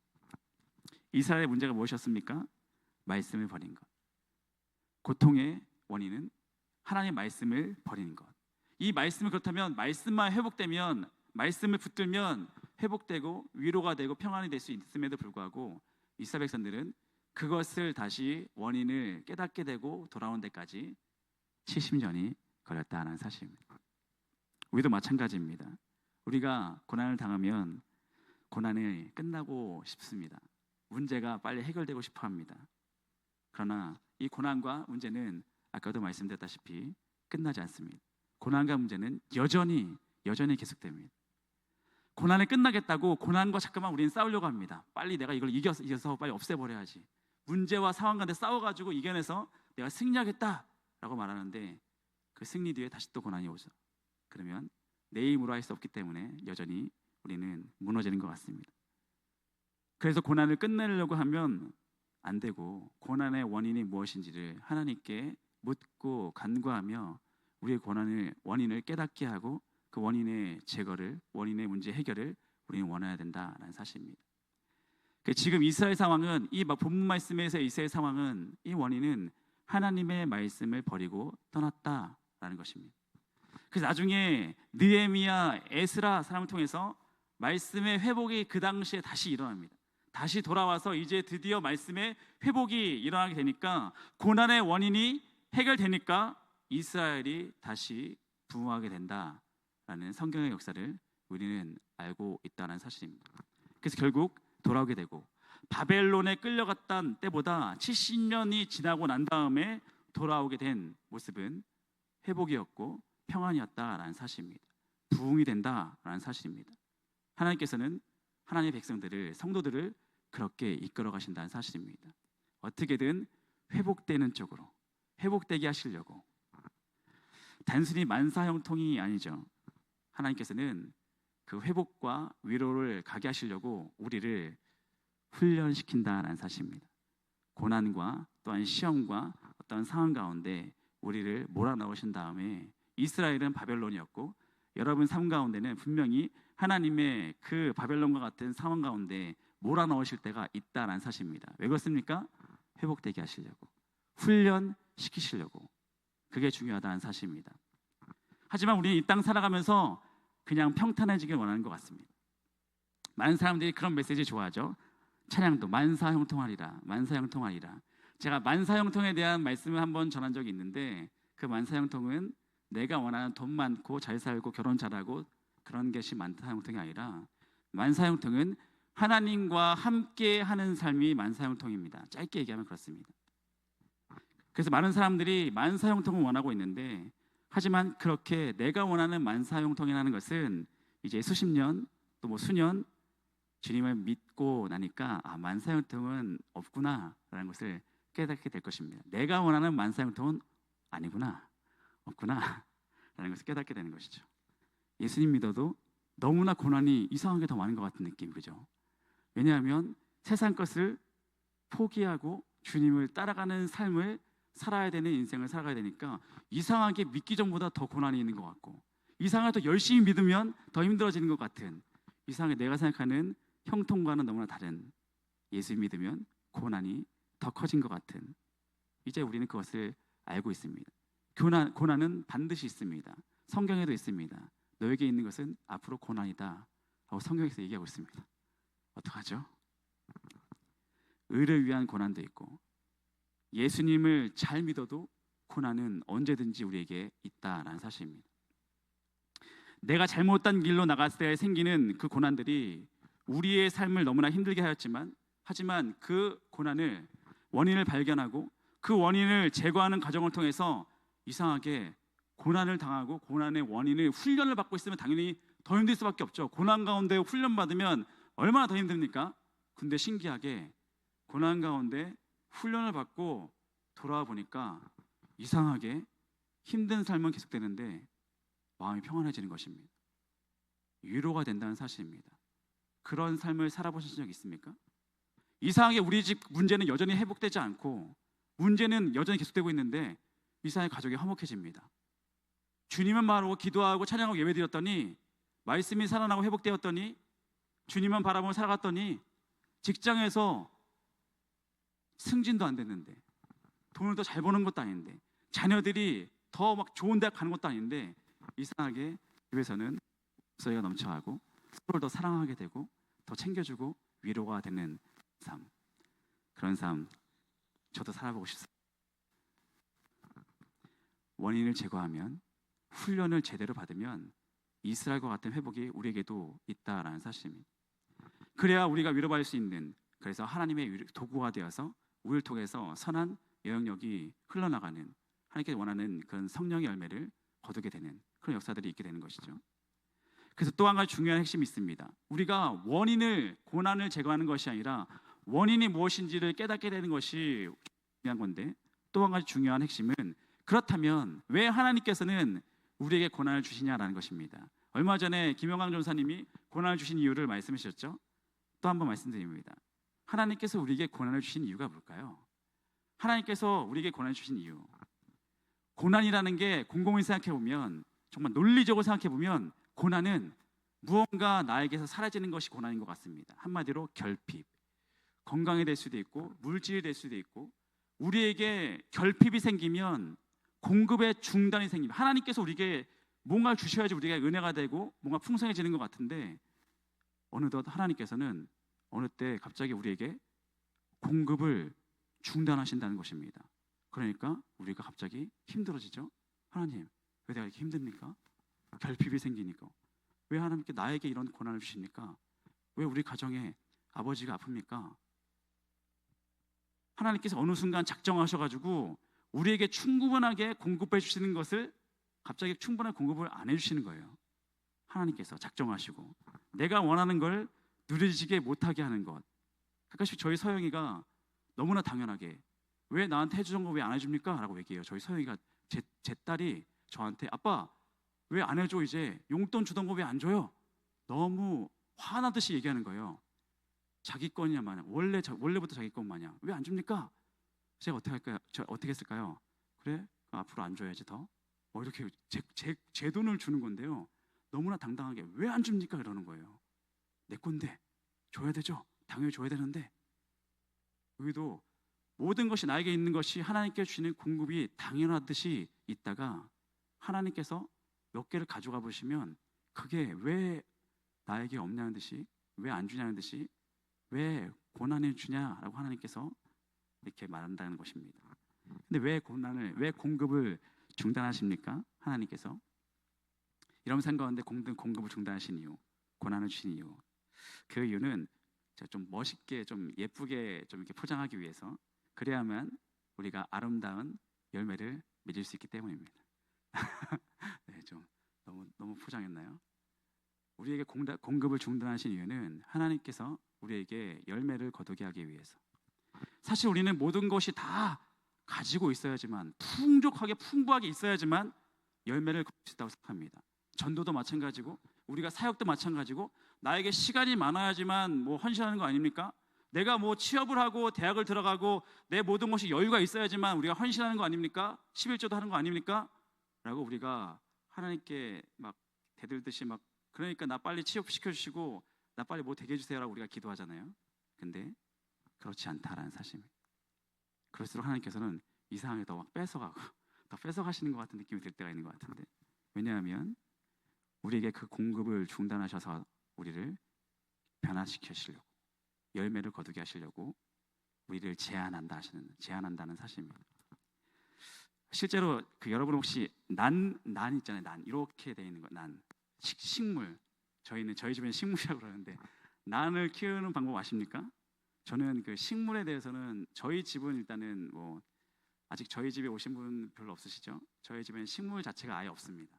S1: 이스라엘의 문제가 무엇이었습니까? 말씀을 버린 것. 고통의 원인은 하나님의 말씀을 버리는 것. 이 말씀을, 그렇다면 말씀만 회복되면, 말씀을 붙들면 회복되고 위로가 되고 평안이 될 수 있음에도 불구하고 이스라엘 백성들은 그것을 다시 원인을 깨닫게 되고 돌아온 데까지 70년이 걸렸다는 사실입니다. 우리도 마찬가지입니다. 우리가 고난을 당하면 고난이 끝나고 싶습니다. 문제가 빨리 해결되고 싶어 합니다. 그러나 이 고난과 문제는 아까도 말씀드렸다시피 끝나지 않습니다. 고난과 문제는 여전히 계속됩니다. 고난이 끝나겠다고 고난과 잠깐만 우리는 싸우려고 합니다. 빨리 내가 이걸 이겨서 빨리 없애버려야지. 문제와 상황 가운데 싸워가지고 이겨내서 내가 승리하겠다라고 말하는데 그 승리 뒤에 다시 또 고난이 오죠. 그러면 내 힘으로 할 수 없기 때문에 여전히 우리는 무너지는 것 같습니다. 그래서 고난을 끝내려고 하면 안 되고, 고난의 원인이 무엇인지를 하나님께 묻고 간구하며 우리의 고난의 원인을 깨닫게 하고 그 원인의 제거를, 원인의 문제 해결을 우리는 원해야 된다는 사실입니다. 지금 이스라엘 상황은, 이 본문 말씀에서 이스라엘 상황은, 이 원인은 하나님의 말씀을 버리고 떠났다라는 것입니다. 그래서 나중에 느헤미야, 에스라 사람을 통해서 말씀의 회복이 그 당시에 다시 일어납니다. 다시 돌아와서 이제 드디어 말씀의 회복이 일어나게 되니까, 고난의 원인이 해결되니까 이스라엘이 다시 부흥하게 된다라는 성경의 역사를 우리는 알고 있다는 사실입니다. 그래서 결국 돌아오게 되고, 바벨론에 끌려갔던 때보다 70년이 지나고 난 다음에 돌아오게 된 모습은 회복이었고 평안이었다라는 사실입니다. 부흥이 된다라는 사실입니다. 하나님께서는 하나님의 백성들을, 성도들을 그렇게 이끌어 가신다는 사실입니다. 어떻게든 회복되는 쪽으로, 회복되게 하시려고. 단순히 만사형통이 아니죠. 하나님께서는 그 회복과 위로를 가게 하시려고 우리를 훈련시킨다라는 사실입니다. 고난과 또한 시험과 어떤 상황 가운데 우리를 몰아넣으신 다음에, 이스라엘은 바벨론이었고 여러분 삶 가운데는 분명히 하나님의 그 바벨론과 같은 상황 가운데 몰아넣으실 때가 있다라는 사실입니다. 왜 그렇습니까? 회복되게 하시려고, 훈련시키시려고. 그게 중요하다는 사실입니다. 하지만 우리는 이 땅 살아가면서 그냥 평탄해지길 원하는 것 같습니다. 많은 사람들이 그런 메시지 좋아하죠. 찬양도 만사형통하리라, 만사형통하리라. 제가 만사형통에 대한 말씀을 한번 전한 적이 있는데, 그 만사형통은 내가 원하는 돈 많고 잘 살고 결혼 잘하고 그런 것이 만사형통이 아니라, 만사형통은 하나님과 함께 하는 삶이 만사형통입니다. 짧게 얘기하면 그렇습니다. 그래서 많은 사람들이 만사형통을 원하고 있는데, 하지만 그렇게 내가 원하는 만사형통이라는 것은 이제 수십 년 또 뭐 수년 주님을 믿고 나니까 만사형통은 없구나라는 것을 깨닫게 될 것입니다. 내가 원하는 만사형통은 아니구나, 없구나 라는 것을 깨닫게 되는 것이죠. 예수님 믿어도 너무나 고난이 이상하게 더 많은 것 같은 느낌, 그죠? 왜냐하면 세상 것을 포기하고 주님을 따라가는 삶을 살아야 되는 인생을 살아가야 되니까 이상하게 믿기 전보다 더 고난이 있는 것 같고, 이상하게 더 열심히 믿으면 더 힘들어지는 것 같은, 이상하게 내가 생각하는 형통과는 너무나 다른, 예수 믿으면 고난이 더 커진 것 같은, 이제 우리는 그것을 알고 있습니다. 고난은 반드시 있습니다. 성경에도 있습니다. 너에게 있는 것은 앞으로 고난이다 라고 성경에서 얘기하고 있습니다. 어떡하죠? 의를 위한 고난도 있고, 예수님을 잘 믿어도 고난은 언제든지 우리에게 있다라는 사실입니다. 내가 잘못된 길로 나갔을 때 생기는 그 고난들이 우리의 삶을 너무나 힘들게 하였지만, 하지만 그 고난을, 원인을 발견하고 그 원인을 제거하는 과정을 통해서 이상하게 고난을 당하고 고난의 원인을 훈련을 받고 있으면 당연히 더 힘들 수밖에 없죠. 고난 가운데 훈련 받으면 얼마나 더 힘듭니까? 근데 신기하게 고난 가운데 훈련을 받고 돌아와 보니까 이상하게 힘든 삶은 계속되는데 마음이 평안해지는 것입니다. 위로가 된다는 사실입니다. 그런 삶을 살아보신 적 있습니까? 이상하게 우리 집 문제는 여전히 회복되지 않고 문제는 여전히 계속되고 있는데 이상하게 가족이 화목해집니다. 주님은 바라보고 기도하고 찬양하고 예배드렸더니, 말씀이 살아나고 회복되었더니, 주님만 바라보고 살아갔더니 직장에서 승진도 안 됐는데, 돈을 더 잘 버는 것도 아닌데, 자녀들이 더 막 좋은 대학 가는 것도 아닌데 이상하게 집에서는 목소리가 넘쳐가고 서로를 더 사랑하게 되고 더 챙겨주고 위로가 되는 삶, 그런 삶 저도 살아보고 싶습니다. 원인을 제거하면, 훈련을 제대로 받으면 이스라엘과 같은 회복이 우리에게도 있다라는 사실입니다. 그래야 우리가 위로받을 수 있는, 그래서 하나님의 도구가 되어서 우리를 통해서 선한 영향력이 흘러나가는, 하나님께 원하는 그런 성령의 열매를 거두게 되는 그런 역사들이 있게 되는 것이죠. 그래서 또 한 가지 중요한 핵심이 있습니다. 우리가 원인을, 고난을 제거하는 것이 아니라 원인이 무엇인지를 깨닫게 되는 것이 중요한 건데, 또 한 가지 중요한 핵심은, 그렇다면 왜 하나님께서는 우리에게 고난을 주시냐라는 것입니다. 얼마 전에 김영광 전사님이 고난을 주신 이유를 말씀해 주셨죠. 또 한 번 말씀드립니다. 하나님께서 우리에게 고난을 주신 이유가 뭘까요? 하나님께서 우리에게 고난을 주신 이유, 고난이라는 게 곰곰이 생각해 보면, 정말 논리적으로 생각해 보면 고난은 무언가 나에게서 사라지는 것이 고난인 것 같습니다. 한마디로 결핍, 건강이 될 수도 있고 물질이 될 수도 있고, 우리에게 결핍이 생기면 공급의 중단이 생깁니다. 하나님께서 우리에게 뭔가 주셔야지 우리가 은혜가 되고 뭔가 풍성해지는 것 같은데, 어느덧 하나님께서는 어느 때 갑자기 우리에게 공급을 중단하신다는 것입니다. 그러니까 우리가 갑자기 힘들어지죠. 하나님, 왜 내가 이렇게 힘듭니까? 결핍이 생기니까. 왜 하나님께 나에게 이런 고난을 주십니까? 왜 우리 가정에 아버지가 아픕니까? 하나님께서 어느 순간 작정하셔가지고 우리에게 충분하게 공급해 주시는 것을 갑자기 충분한 공급을 안 해주시는 거예요. 하나님께서 작정하시고 내가 원하는 걸 누려지게 못하게 하는 것. 가끔씩 저희 서영이가 너무나 당연하게 왜 나한테 해주던 거 왜 안 해줍니까? 라고 얘기해요. 저희 서영이가 제 딸이 저한테 아빠 왜 안 해줘? 이제 용돈 주던 거 왜 안 줘요? 너무 화나듯이 얘기하는 거예요. 자기 건이냐 마냥 원래부터 자기 건 마냥 왜 안 줍니까? 제가 어떻게 할까요? 어떻게 했을까요? 그래? 앞으로 안 줘야지 더. 이렇게 제 돈을 주는 건데요. 너무나 당당하게 왜 안 줍니까? 이러는 거예요. 내 건데 줘야 되죠. 당연히 줘야 되는데 여기도 모든 것이 나에게 있는 것이 하나님께 주시는 공급이 당연하듯이 있다가 하나님께서 몇 개를 가져가 보시면 그게 왜 나에게 없냐는 듯이 왜 안 주냐는 듯이 왜 고난을 주냐라고 하나님께서 이렇게 말한다는 것입니다. 근데 왜 공급을 중단하십니까? 하나님께서 이런 생각하는데 공급을 중단하신 이유, 고난을 주신 이유, 그 이유는 제가 좀 멋있게 좀 예쁘게 좀 이렇게 포장하기 위해서 그래야만 우리가 아름다운 열매를 맺을 수 있기 때문입니다. 네, 좀 너무 포장했나요? 우리에게 공급을 중단하신 이유는 하나님께서 우리에게 열매를 거두게 하기 위해서. 사실 우리는 모든 것이 다 가지고 있어야지만 풍족하게 풍부하게 있어야지만 열매를 거둘 수 있다고 생각합니다. 전도도 마찬가지고 우리가 사역도 마찬가지고 나에게 시간이 많아야지만 뭐 헌신하는 거 아닙니까? 내가 뭐 취업을 하고 대학을 들어가고 내 모든 것이 여유가 있어야지만 우리가 헌신하는 거 아닙니까? 11조도 하는 거 아닙니까? 라고 우리가 하나님께 막 대들듯이 막 그러니까 나 빨리 취업시켜 주시고 나 빨리 뭐 되게 해주세요라고 우리가 기도하잖아요. 근데 그렇지 않다라는 사실입니다. 그럴수록 하나님께서는 이상하게 더 막 뺏어가고 더 뺏어가시는 것 같은 느낌이 들 때가 있는 것 같은데, 왜냐하면 우리에게 그 공급을 중단하셔서 우리를 변화시키시려고 열매를 거두게 하시려고 우리를 제한한다는 사실입니다. 실제로 여러분 혹시 난 있잖아요. 난 이렇게 돼 있는 거, 난 식물. 저희 집에는 식물이라고 그러는데 난을 키우는 방법 아십니까? 저는 그 식물에 대해서는 저희 집은 일단은 뭐 아직 저희 집에 오신 분 별로 없으시죠? 저희 집에는 식물 자체가 아예 없습니다.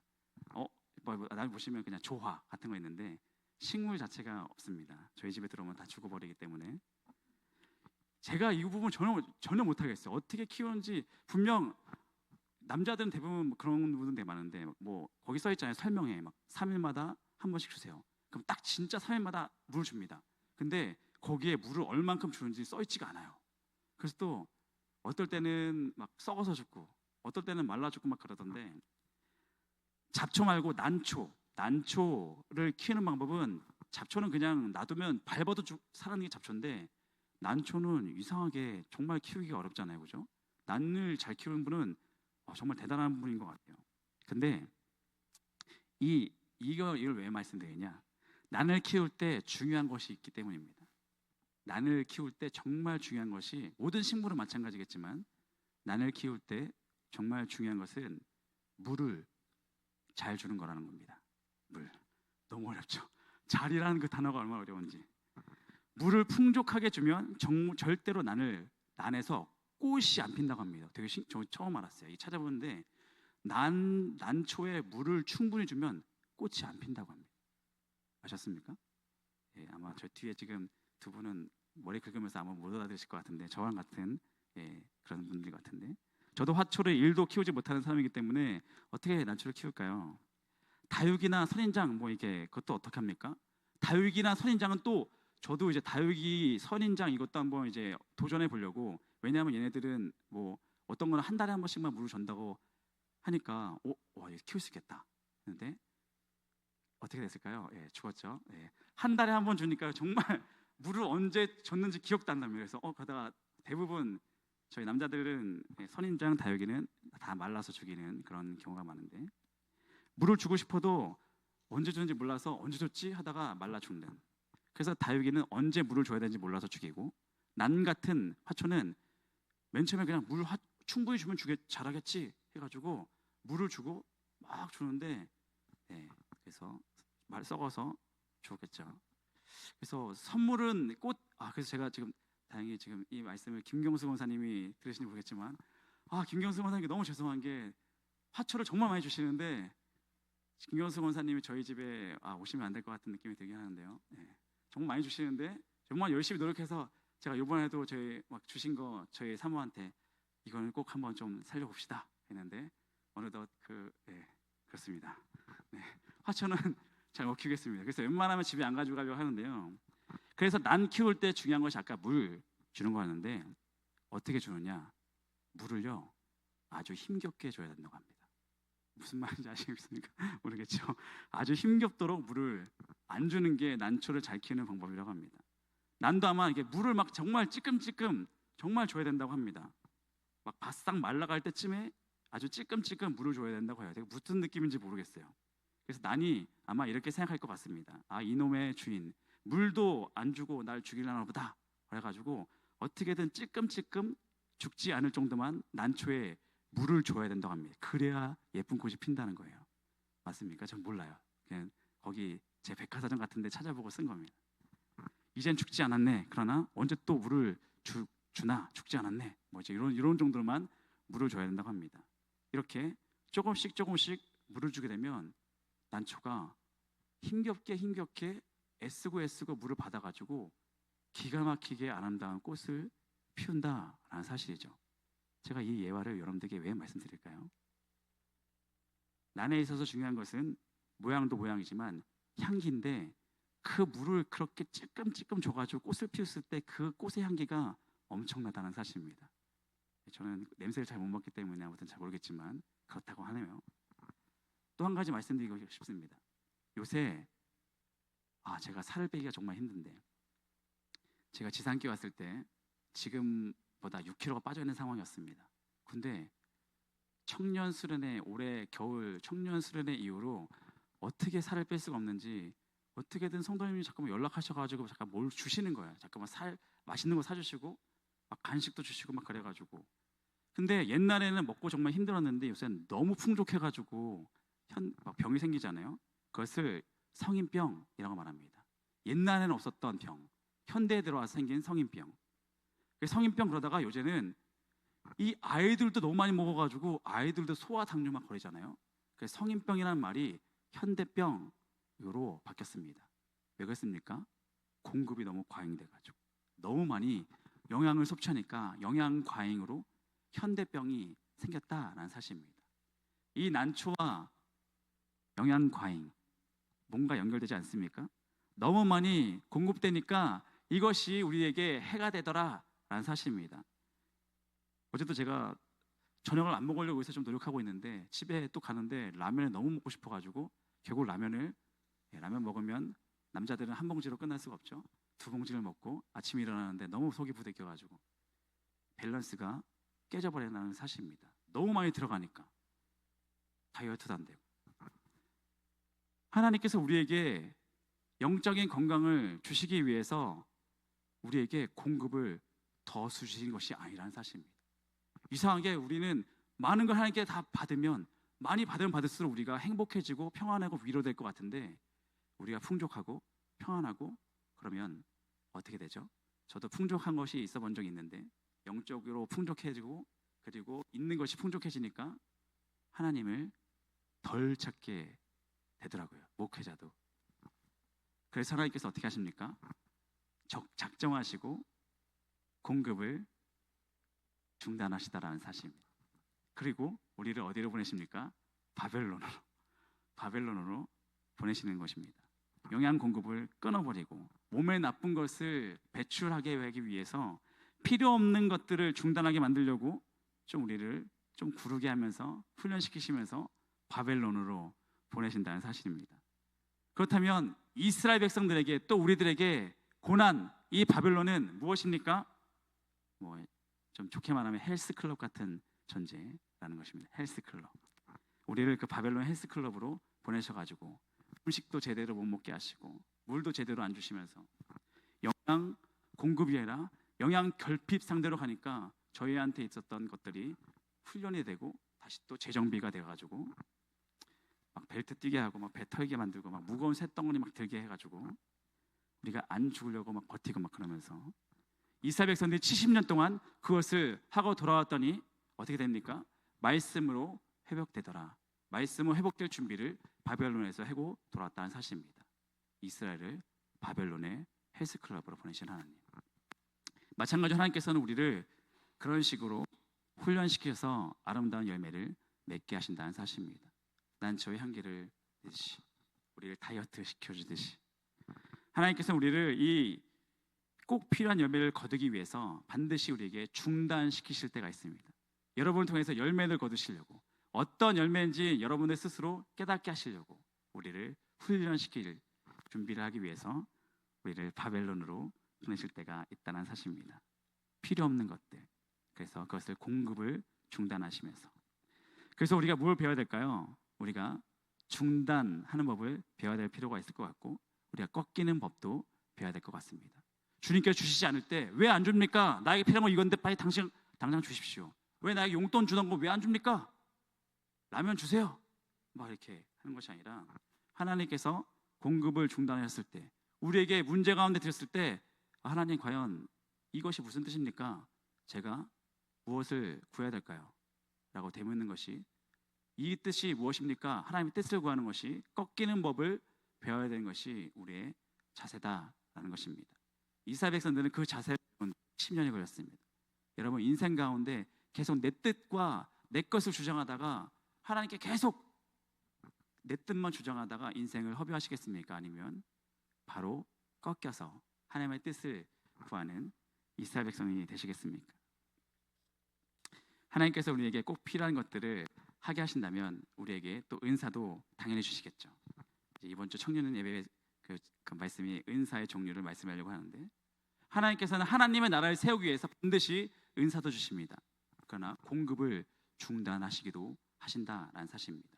S1: 날 보시면 그냥 조화 같은 거 있는데 식물 자체가 없습니다. 저희 집에 들어오면 다 죽어버리기 때문에 제가 이 부분 전혀 못하겠어요. 어떻게 키우는지. 분명 남자들은 대부분 그런 분들 되게 많은데 뭐 거기 써 있잖아요. 설명에 막 3일마다 한 번씩 주세요. 그럼 딱 진짜 3일마다 물을 줍니다. 근데 거기에 물을 얼만큼 주는지 써 있지가 않아요. 그래서 또 어떨 때는 막 썩어서 죽고 어떨 때는 말라 죽고 막 그러던데, 잡초 말고 난초를 키우는 방법은, 잡초는 그냥 놔두면 밟아도 살아나는 게 잡초인데 난초는 이상하게 정말 키우기가 어렵잖아요. 그죠? 난을 잘 키우는 분은 정말 대단한 분인 것 같아요. 근데 이걸 왜 말씀드리냐? 난을 키울 때 중요한 것이 있기 때문입니다. 난을 키울 때 정말 중요한 것이, 모든 식물은 마찬가지겠지만 난을 키울 때 정말 중요한 것은 물을 잘 주는 거라는 겁니다. 물. 너무 어렵죠? 잘이라는 그 단어가 얼마나 어려운지. 물을 풍족하게 주면 절대로 난에서 꽃이 안 핀다고 합니다. 저 처음 알았어요. 이 찾아보는데 난초에 물을 충분히 주면 꽃이 안 핀다고 합니다. 아셨습니까? 예, 아마 저 뒤에 지금 두 분은 머리 긁으면서 아마 못 알아들으실 것 같은데, 저랑 같은 그런 분들 같은데, 저도 화초를 1도 키우지 못하는 사람이기 때문에 어떻게 난초를 키울까요? 다육이나 선인장 그것도 어떻게 합니까? 다육이나 선인장은 또 저도 이제 다육이, 선인장 이것도 한번 이제 도전해 보려고. 왜냐하면 얘네들은 뭐 어떤 거는 한 달에 한 번씩만 물을 준다고 하니까 와, 이거 키울 수 있겠다. 근데 어떻게 됐을까요? 예, 죽었죠. 예. 한 달에 한 번 주니까 정말 물을 언제 줬는지 기억도 안 납니다. 그래서 그러다가 대부분 저희 남자들은 선인장, 다육이는 다 말라서 죽이는 그런 경우가 많은데, 물을 주고 싶어도 언제 주는지 몰라서 언제 줬지 하다가 말라 죽는. 그래서 다육이는 언제 물을 줘야 되는지 몰라서 죽이고, 난 같은 화초는 맨 처음에 그냥 물 충분히 주면 자라겠지 해가지고 물을 주고 막 주는데 그래서 썩어서 죽었겠죠. 그래서 선물은 그래서 제가 지금 다행히 지금 이 말씀을 김경수 권사님이 들으시는지 모르겠지만, 김경수 권사님께 너무 죄송한 게 화초를 정말 많이 주시는데 김경수 권사님이 저희 집에 오시면 안 될 것 같은 느낌이 들긴 하는데요. 정말 많이 주시는데 정말 열심히 노력해서 제가 이번에도 저희 막 주신 거 저희 사모한테 이거는 꼭 한번 좀 살려봅시다 했는데 어느덧 그렇습니다. 네, 화초는 잘 못 키우겠습니다. 그래서 웬만하면 집에 안 가지고 가려고 하는데요. 그래서 난 키울 때 중요한 것이 아까 물 주는 거였는데 어떻게 주느냐? 물을요 아주 힘겹게 줘야 된다고 합니다. 무슨 말인지 아시겠습니까? 모르겠죠. 아주 힘겹도록 물을 안 주는 게 난초를 잘 키우는 방법이라고 합니다. 난도 아마 이게 물을 막 정말 찔끔찔끔 정말 줘야 된다고 합니다. 막 바싹 말라갈 때쯤에 아주 찔끔찔끔 물을 줘야 된다고 해요. 되게 무슨 느낌인지 모르겠어요. 그래서 난이 아마 이렇게 생각할 것 같습니다. 아, 이놈의 주인 물도 안 주고 날 죽이려나 보다. 그래가지고 어떻게든 찔끔찔끔 죽지 않을 정도만 난초에 물을 줘야 된다고 합니다. 그래야 예쁜 꽃이 핀다는 거예요. 맞습니까? 전 몰라요. 그냥 거기 제 백화사전 같은 데 찾아보고 쓴 겁니다. 이젠 죽지 않았네. 그러나 언제 또 물을 주나 죽지 않았네. 뭐지 이런 정도로만 물을 줘야 된다고 합니다. 이렇게 조금씩 물을 주게 되면 난초가 힘겹게 애쓰고 물을 받아가지고 기가 막히게 아름다운 꽃을 피운다라는 사실이죠. 제가 이 예화를 여러분들에게 왜 말씀드릴까요? 난에 있어서 중요한 것은 모양도 모양이지만 향기인데 그 물을 그렇게 찔끔찔끔 줘가지고 꽃을 피웠을 때 그 꽃의 향기가 엄청나다는 사실입니다. 저는 냄새를 잘 못 맡기 때문에 아무튼 잘 모르겠지만 그렇다고 하네요. 또 한 가지 말씀드리고 싶습니다. 요새 제가 살을 빼기가 정말 힘든데 제가 지상기 왔을 때 지금보다 6kg가 빠져 있는 상황이었습니다. 근데 올해 겨울 청년 수련회 이후로 어떻게 살을 뺄 수가 없는지 어떻게든 성도님이 잠깐만 연락하셔가지고 잠깐 뭘 주시는 거예요. 잠깐만 맛있는 거 사주시고 막 간식도 주시고 막 그래가지고. 근데 옛날에는 먹고 정말 힘들었는데 요새는 너무 풍족해가지고 막 병이 생기잖아요. 그것을 성인병이라고 말합니다. 옛날에는 없었던 병, 현대에 들어와서 생긴 성인병. 성인병 그러다가 요새는 이 아이들도 너무 많이 먹어가지고 아이들도 소화 당뇨 막 걸리잖아요. 그래서 성인병이라는 말이 현대병으로 바뀌었습니다. 왜 그렇습니까? 공급이 너무 과잉돼가지고 너무 많이 영양을 섭취하니까 영양 과잉으로 현대병이 생겼다라는 사실입니다. 이 난초와 영양 과잉 뭔가 연결되지 않습니까? 너무 많이 공급되니까 이것이 우리에게 해가 되더라라는 사실입니다. 어제도 제가 저녁을 안 먹으려고 해서 좀 노력하고 있는데 집에 또 가는데 라면을 너무 먹고 싶어가지고 결국 라면 먹으면 남자들은 한 봉지로 끝날 수가 없죠. 2봉지를 먹고 아침에 일어나는데 너무 속이 부대껴가지고 밸런스가 깨져버린다는 사실입니다. 너무 많이 들어가니까 다이어트도 안 되고. 하나님께서 우리에게 영적인 건강을 주시기 위해서 우리에게 공급을 더 주신 것이 아니라는 사실입니다. 이상하게 우리는 많은 걸 하나님께 다 받으면 많이 받으면 받을수록 우리가 행복해지고 평안하고 위로될 것 같은데 우리가 풍족하고 평안하고 그러면 어떻게 되죠? 저도 풍족한 것이 있어 본 적이 있는데 영적으로 풍족해지고 그리고 있는 것이 풍족해지니까 하나님을 덜 찾게 되더라고요. 목회자도. 그래서 하나님께서 어떻게 하십니까? 작정하시고 공급을 중단하시다라는 사실입니다. 그리고 우리를 어디로 보내십니까? 바벨론으로 보내시는 것입니다. 영양 공급을 끊어버리고 몸에 나쁜 것을 배출하게 하기 위해서 필요 없는 것들을 중단하게 만들려고 좀 우리를 좀 구르게 하면서 훈련시키시면서 바벨론으로 보내신다는 사실입니다. 그렇다면 이스라엘 백성들에게 또 우리들에게 고난, 이 바벨론은 무엇입니까? 좀 좋게 말하면 헬스클럽 같은 존재라는 것입니다. 헬스클럽. 우리를 그 바벨론 헬스클럽으로 보내셔가지고 음식도 제대로 못 먹게 하시고 물도 제대로 안 주시면서 영양 공급이 아니라 영양 결핍 상대로 가니까 저희한테 있었던 것들이 훈련이 되고 다시 또 재정비가 돼가지고 막 벨트 뛰게 하고 막 배 털게 만들고 막 무거운 쇳덩어리 막 들게 해가지고 우리가 안 죽으려고 막 버티고 막 그러면서 이스라엘 백성들이 70년 동안 그것을 하고 돌아왔더니 어떻게 됩니까? 말씀으로 회복되더라. 말씀으로 회복될 준비를 바벨론에서 하고 돌아왔다는 사실입니다. 이스라엘을 바벨론의 헬스클럽으로 보내신 하나님. 마찬가지로 하나님께서는 우리를 그런 식으로 훈련시켜서 아름다운 열매를 맺게 하신다는 사실입니다. 난초의 향기를 내듯이, 우리를 다이어트 시켜주듯이 하나님께서 우리를 이 꼭 필요한 열매를 거두기 위해서 반드시 우리에게 중단시키실 때가 있습니다. 여러분을 통해서 열매를 거두시려고, 어떤 열매인지 여러분들 스스로 깨닫게 하시려고 우리를 훈련시킬 준비를 하기 위해서 우리를 바벨론으로 보내실 때가 있다는 사실입니다. 필요 없는 것들, 그래서 그것을 공급을 중단하시면서, 그래서 우리가 뭘 배워야 될까요? 우리가 중단하는 법을 배워야 될 필요가 있을 것 같고, 우리가 꺾이는 법도 배워야 될 것 같습니다. 주님께서 주시지 않을 때 왜 안 줍니까? 나에게 필요한 거 이건데 빨리 당장 주십시오. 왜 나에게 용돈 주던 거 왜 안 줍니까? 라면 주세요. 막 이렇게 하는 것이 아니라, 하나님께서 공급을 중단하셨을 때, 우리에게 문제 가운데 드렸을 때, 하나님 과연 이것이 무슨 뜻입니까? 제가 무엇을 구해야 될까요? 라고 되묻는 것이, 이 뜻이 무엇입니까? 하나님의 뜻을 구하는 것이, 꺾이는 법을 배워야 되는 것이 우리의 자세다라는 것입니다. 이스라엘 백성들은 그 자세를 10년이 걸렸습니다. 여러분, 인생 가운데 계속 내 뜻과 내 것을 주장하다가, 하나님께 계속 내 뜻만 주장하다가 인생을 허비하시겠습니까? 아니면 바로 꺾여서 하나님의 뜻을 구하는 이스라엘 백성이 되시겠습니까? 하나님께서 우리에게 꼭 필요한 것들을 하게 하신다면 우리에게 또 은사도 당연히 주시겠죠. 이번 주 청년은 예배 그 말씀이 은사의 종류를 말씀하려고 하는데, 하나님께서는 하나님의 나라를 세우기 위해서 반드시 은사도 주십니다. 그러나 공급을 중단하시기도 하신다라는 사실입니다.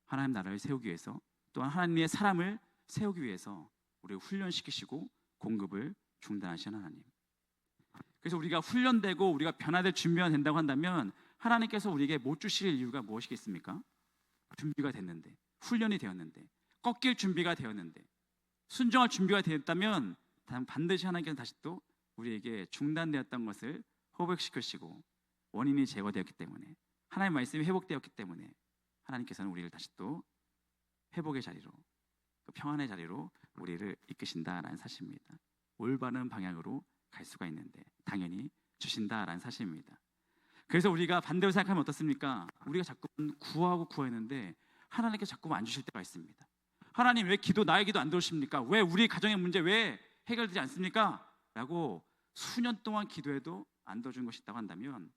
S1: 하나님 나라를 세우기 위해서, 또한 하나님의 사람을 세우기 위해서 우리를 훈련시키시고 공급을 중단하시는 하나님. 그래서 우리가 훈련되고 우리가 변화될 준비가 된다고 한다면, 하나님께서 우리에게 못 주실 이유가 무엇이겠습니까? 준비가 됐는데, 훈련이 되었는데, 꺾일 준비가 되었는데, 순종할 준비가 되었다면 반드시 하나님께서 다시 또 우리에게 중단되었던 것을 회복시키시고, 원인이 제거되었기 때문에, 하나님의 말씀이 회복되었기 때문에 하나님께서는 우리를 다시 또 회복의 자리로, 평안의 자리로 우리를 이끄신다라는 사실입니다. 올바른 방향으로 갈 수가 있는데 당연히 주신다라는 사실입니다. 그래서 우리가 반대로 생각하면 어떻습니까? 우리가 자꾸 구하고 구했는데 하나님께 자꾸 안 주실 때가 있습니다. 하나님, 왜 나의 기도 안 들으십니까? 왜 우리 가정의 문제 왜 해결되지 않습니까? 라고 수년 동안 기도해도 안 들어준 것이 있다고 한다면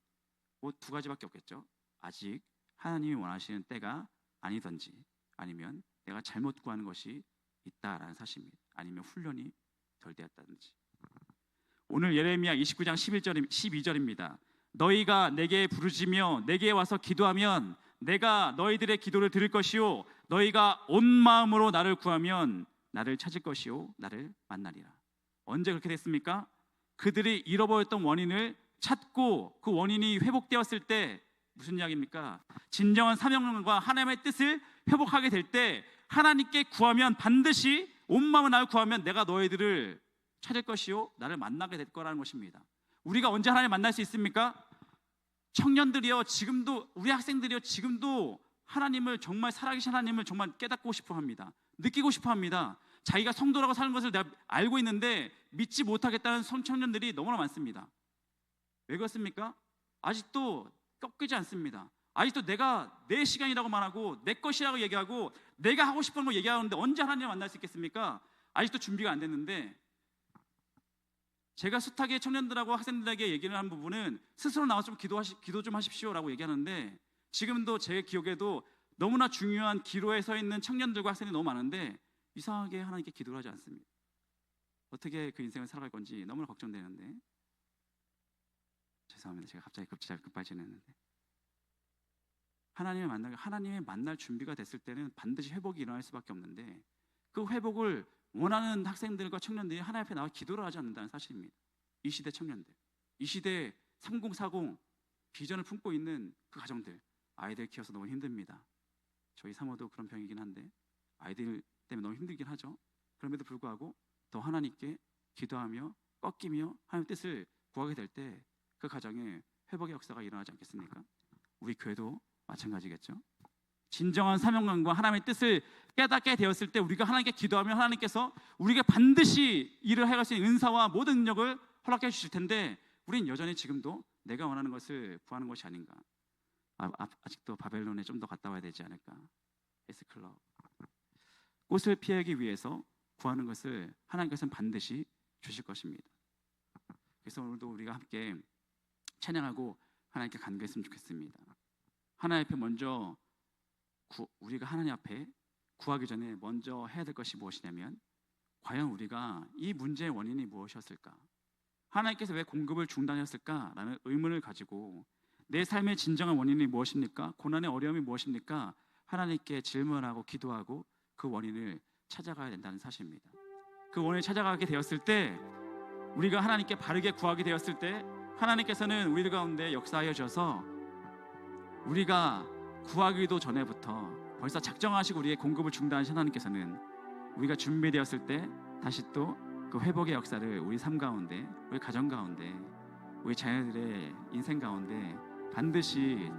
S1: 뭐 두 가지밖에 없겠죠. 아직 하나님이 원하시는 때가 아니든지, 아니면 내가 잘못 구하는 것이 있다라는 사실입니다. 아니면 훈련이 덜 되었다든지. 오늘 예레미야 29장 12절입니다. 너희가 내게 부르짖으며 내게 와서 기도하면 내가 너희들의 기도를 들을 것이요, 너희가 온 마음으로 나를 구하면 나를 찾을 것이요, 나를 만나리라. 언제 그렇게 됐습니까? 그들이 잃어버렸던 원인을 찾고 그 원인이 회복되었을 때, 무슨 이야기입니까? 진정한 사명과 하나님의 뜻을 회복하게 될 때, 하나님께 구하면 반드시 온 마음으로 나를 구하면 내가 너희들을 찾을 것이요, 나를 만나게 될 거라는 것입니다. 우리가 언제 하나님 만날 수 있습니까? 청년들이요, 지금도, 우리 학생들이요, 지금도 하나님을, 정말 살아계신 하나님을 정말 깨닫고 싶어 합니다. 느끼고 싶어 합니다. 자기가 성도라고 사는 것을 내가 알고 있는데 믿지 못하겠다는 청년들이 너무나 많습니다. 왜 그렇습니까? 아직도 꺾이지 않습니다. 아직도 내가 내 시간이라고 말하고 내 것이라고 얘기하고 내가 하고 싶은 거 얘기하는데 언제 하나님을 만날 수 있겠습니까? 아직도 준비가 안 됐는데, 제가 숱하게 청년들하고 학생들에게 얘기를 한 부분은 스스로 나와서 좀 기도 좀 하십시오라고 얘기하는데, 지금도 제 기억에도 너무나 중요한 기로에 서 있는 청년들과 학생들이 너무 많은데 이상하게 하나님께 기도를 하지 않습니다. 어떻게 그 인생을 살아갈 건지 너무나 걱정되는데, 죄송합니다. 제가 갑자기 급발진했는데, 하나님의 만날 준비가 됐을 때는 반드시 회복이 일어날 수밖에 없는데, 그 회복을 원하는 학생들과 청년들이 하나님 앞에 나와 기도를 하지 않는다는 사실입니다. 이 시대 청년들, 이 시대 3040 비전을 품고 있는 그 가정들, 아이들 키워서 너무 힘듭니다. 저희 사모도 그런 병이긴 한데 아이들 때문에 너무 힘들긴 하죠. 그럼에도 불구하고 더 하나님께 기도하며 꺾이며 하나님의 뜻을 구하게 될 때 그 가정에 회복의 역사가 일어나지 않겠습니까? 우리 교회도 마찬가지겠죠. 진정한 사명감과 하나님의 뜻을 깨닫게 되었을 때 우리가 하나님께 기도하면 하나님께서 우리가 반드시 일을 해갈 수 있는 은사와 모든 능력을 허락해 주실 텐데, 우리는 여전히 지금도 내가 원하는 것을 구하는 것이 아닌가. 아직도 바벨론에 좀 더 갔다 와야 되지 않을까. S클럽. 꽃을 피하기 위해서 구하는 것을 하나님께서는 반드시 주실 것입니다. 그래서 오늘도 우리가 함께 찬양하고 하나님께 간구했으면 좋겠습니다. 하나님 앞에 먼저 우리가 하나님 앞에 구하기 전에 먼저 해야 될 것이 무엇이냐면, 과연 우리가 이 문제의 원인이 무엇이었을까? 하나님께서 왜 공급을 중단했을까라는 의문을 가지고 내 삶의 진정한 원인이 무엇입니까? 고난의 어려움이 무엇입니까? 하나님께 질문하고 기도하고 그 원인을 찾아가야 된다는 사실입니다. 그 원인을 찾아가게 되었을 때, 우리가 하나님께 바르게 구하게 되었을 때 하나님께서는 우리 가운데 역사하여 주셔서 우리가 구하기도 전에부터 벌써 작정하시고 우리의 공급을 중단하신 하나님께서는 우리가 준비되었을 때 다시 또 그 회복의 역사를 우리 삶 가운데, 우리 가정 가운데, 우리 자녀들의 인생 가운데 반드시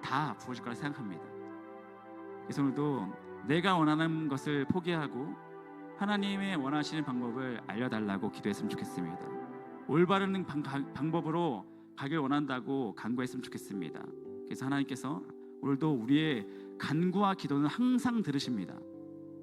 S1: 다 부어줄 거라 생각합니다. 그래서 오늘도 내가 원하는 것을 포기하고 하나님의 원하시는 방법을 알려달라고 기도했으면 좋겠습니다. 올바른 방법으로 가길 원한다고 간구했으면 좋겠습니다. 그래서 하나님께서 오늘도 우리의 간구와 기도는 항상 들으십니다.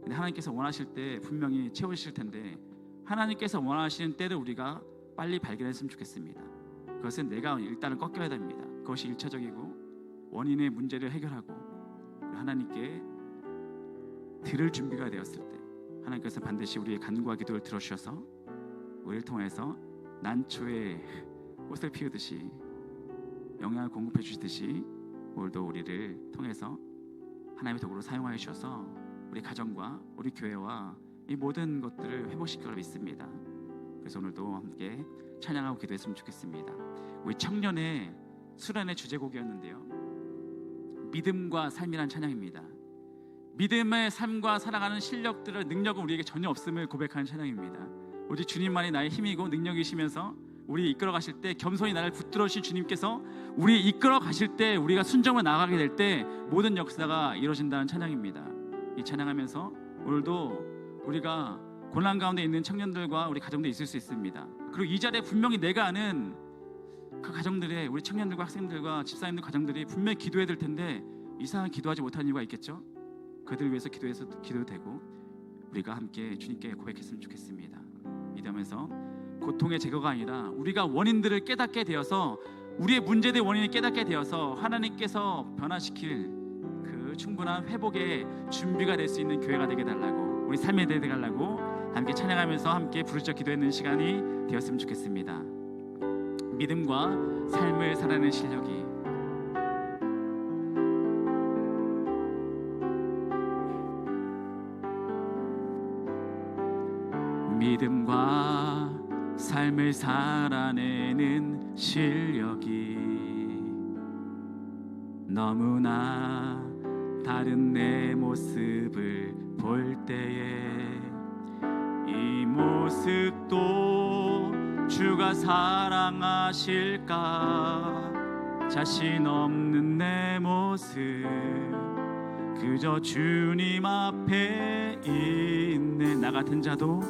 S1: 근데 하나님께서 원하실 때 분명히 채우실 텐데, 하나님께서 원하시는 때를 우리가 빨리 발견했으면 좋겠습니다. 그것은 내가 일단은 꺾여야 됩니다. 그것이 1차적이고 원인의 문제를 해결하고 하나님께 들을 준비가 되었을 때 하나님께서 반드시 우리의 간구와 기도를 들어주셔서 우리를 통해서 난초에 꽃을 피우듯이 영양을 공급해 주시듯이 오늘도 우리를 통해서 하나님의 도구로 사용하여 주셔서 우리 가정과 우리 교회와 이 모든 것들을 회복시킬 거라 믿습니다. 그래서 오늘도 함께 찬양하고 기도했으면 좋겠습니다. 우리 청년의 수련의 주제곡이었는데요, 믿음과 삶이란 찬양입니다. 믿음의 삶과 살아가는 실력들을, 능력은 우리에게 전혀 없음을 고백하는 찬양입니다. 오직 주님만이 나의 힘이고 능력이시면서 우리 이끌어 가실 때, 겸손히 나를 붙들어 주신 주님께서 우리 이끌어 가실 때, 우리가 순종을 나가게 될 때 모든 역사가 이루어진다는 찬양입니다. 이 찬양하면서 오늘도 우리가 고난 가운데 있는 청년들과 우리 가정들이 있을 수 있습니다. 그리고 이 자리에 분명히 내가 아는 그 가정들의, 우리 청년들과 학생들과 집사님들 가정들이 분명히 기도해야 될 텐데 이상하게 기도하지 못하는 이유가 있겠죠? 그들을 위해서 기도도 되고 우리가 함께 주님께 고백했으면 좋겠습니다. 믿으면서 고통의 제거가 아니라 우리가 원인들을 깨닫게 되어서, 우리의 문제의 원인을 깨닫게 되어서 하나님께서 변화시킬 그 충분한 회복의 준비가 될 수 있는 교회가 되게 달라고, 우리 삶에 되게 달라고 함께 찬양하면서 함께 부르짖어 기도했는 시간이 되었으면 좋겠습니다. 믿음과 삶을 살아내는 실력이 믿음과 삶을 살아내는 실력이 너무나 다른 내 모습을 볼 때에 이 모습도 주가 사랑하실까? 자신 없는 내 모습 그저 주님 앞에 있네. 나 같은 자도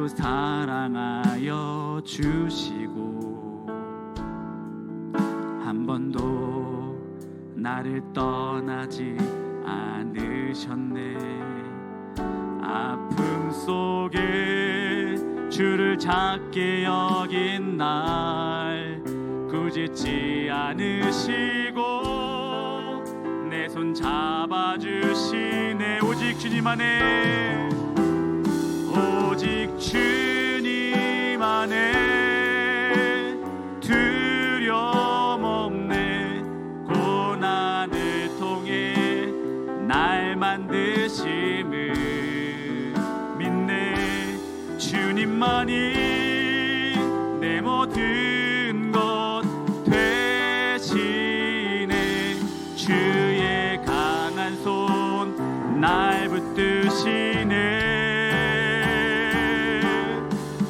S1: 사랑하여 주시고 한 번도 나를 떠나지 않으셨네. 아픔 속에 주를 작게 여긴 날 꾸짖지 않으시고 내 손 잡아주시네. 오직 주님 안에, 오직 주님 안에 두려움 없네. 고난을 통해 날 만드심을 믿네. 주님만이 내 모든 것 되시네. 주의 강한 손 날 붙드시네.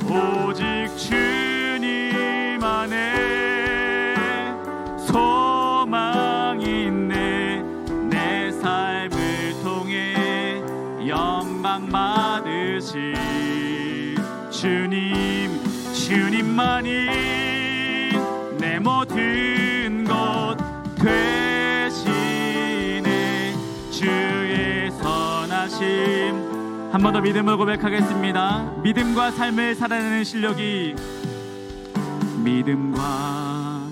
S1: 오직 주님 안에 소망이 있네. 내 삶을 통해 영광 받으신 주님 주님만이 내 모든 것 되시네. 주의 선하심. 한 번 더 믿음을 고백하겠습니다. 믿음과 삶을 살아내는 실력이, 믿음과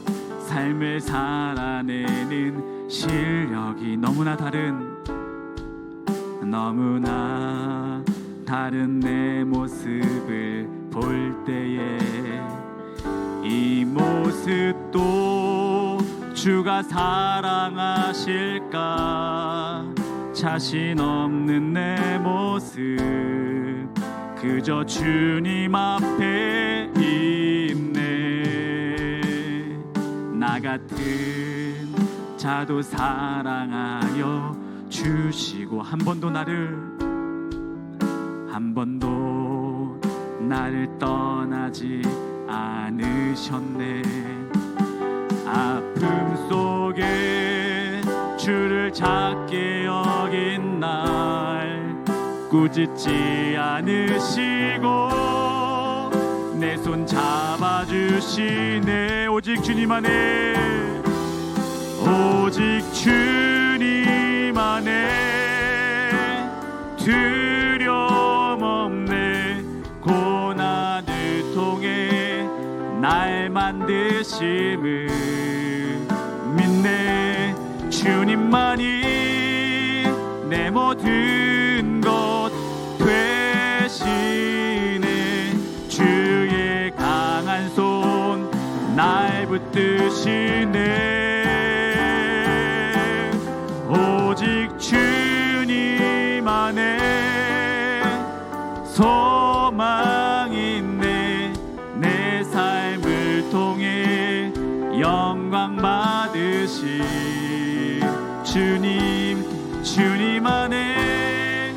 S1: 삶을 살아내는 실력이 너무나 다른 내 모습을 볼 때에 이 모습도 주가 사랑하실까? 자신 없는 내 모습 그저 주님 앞에 있네. 나 같은 자도 사랑하여 주시고 한 번도 나를 떠나지 않으셨네. 아픔 속에 주를 작게 여긴 날 꾸짖지 않으시고 내 손 잡아주시네. 오직 주님 안에, 오직 주님 안에 두려움 없네. 고난을 통해 날 만드심을 믿네. 주님만이 내 모든 것 되시네. 주의 강한 손 날 붙드시네. 오직 주님 안에 소망 있네. 내 삶을 통해 영광 받으시 주님 안에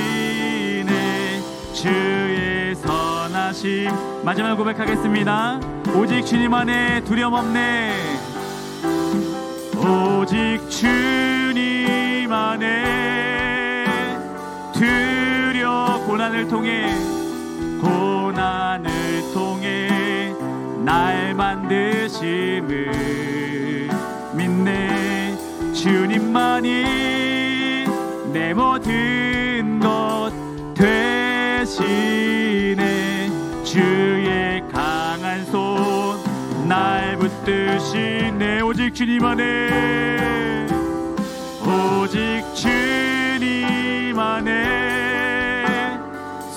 S1: 되시네. 주의 선하심. 마지막 고백하겠습니다. 오직 주님 안에 두려움 없네. 오직 주님 안에 고난을 통해 날 만드심을 믿네. 주님만이 내 모든 것 되시네. 주의 강한 손 날 붙드시네. 오직 주님 안에, 오직 주님 안에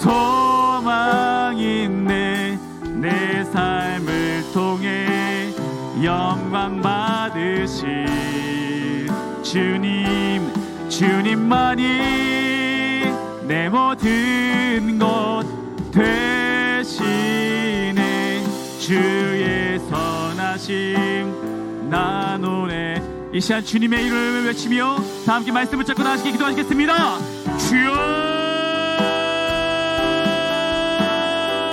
S1: 소망 있네. 내 삶을 통해 영광 받으신 주님만이 내 모든 것 되시네. 주의 선하심 나 노래. 이 시간 주님의 이름을 외치며 다 함께 말씀 붙잡고 나아지게 기도하시겠습니다. 주여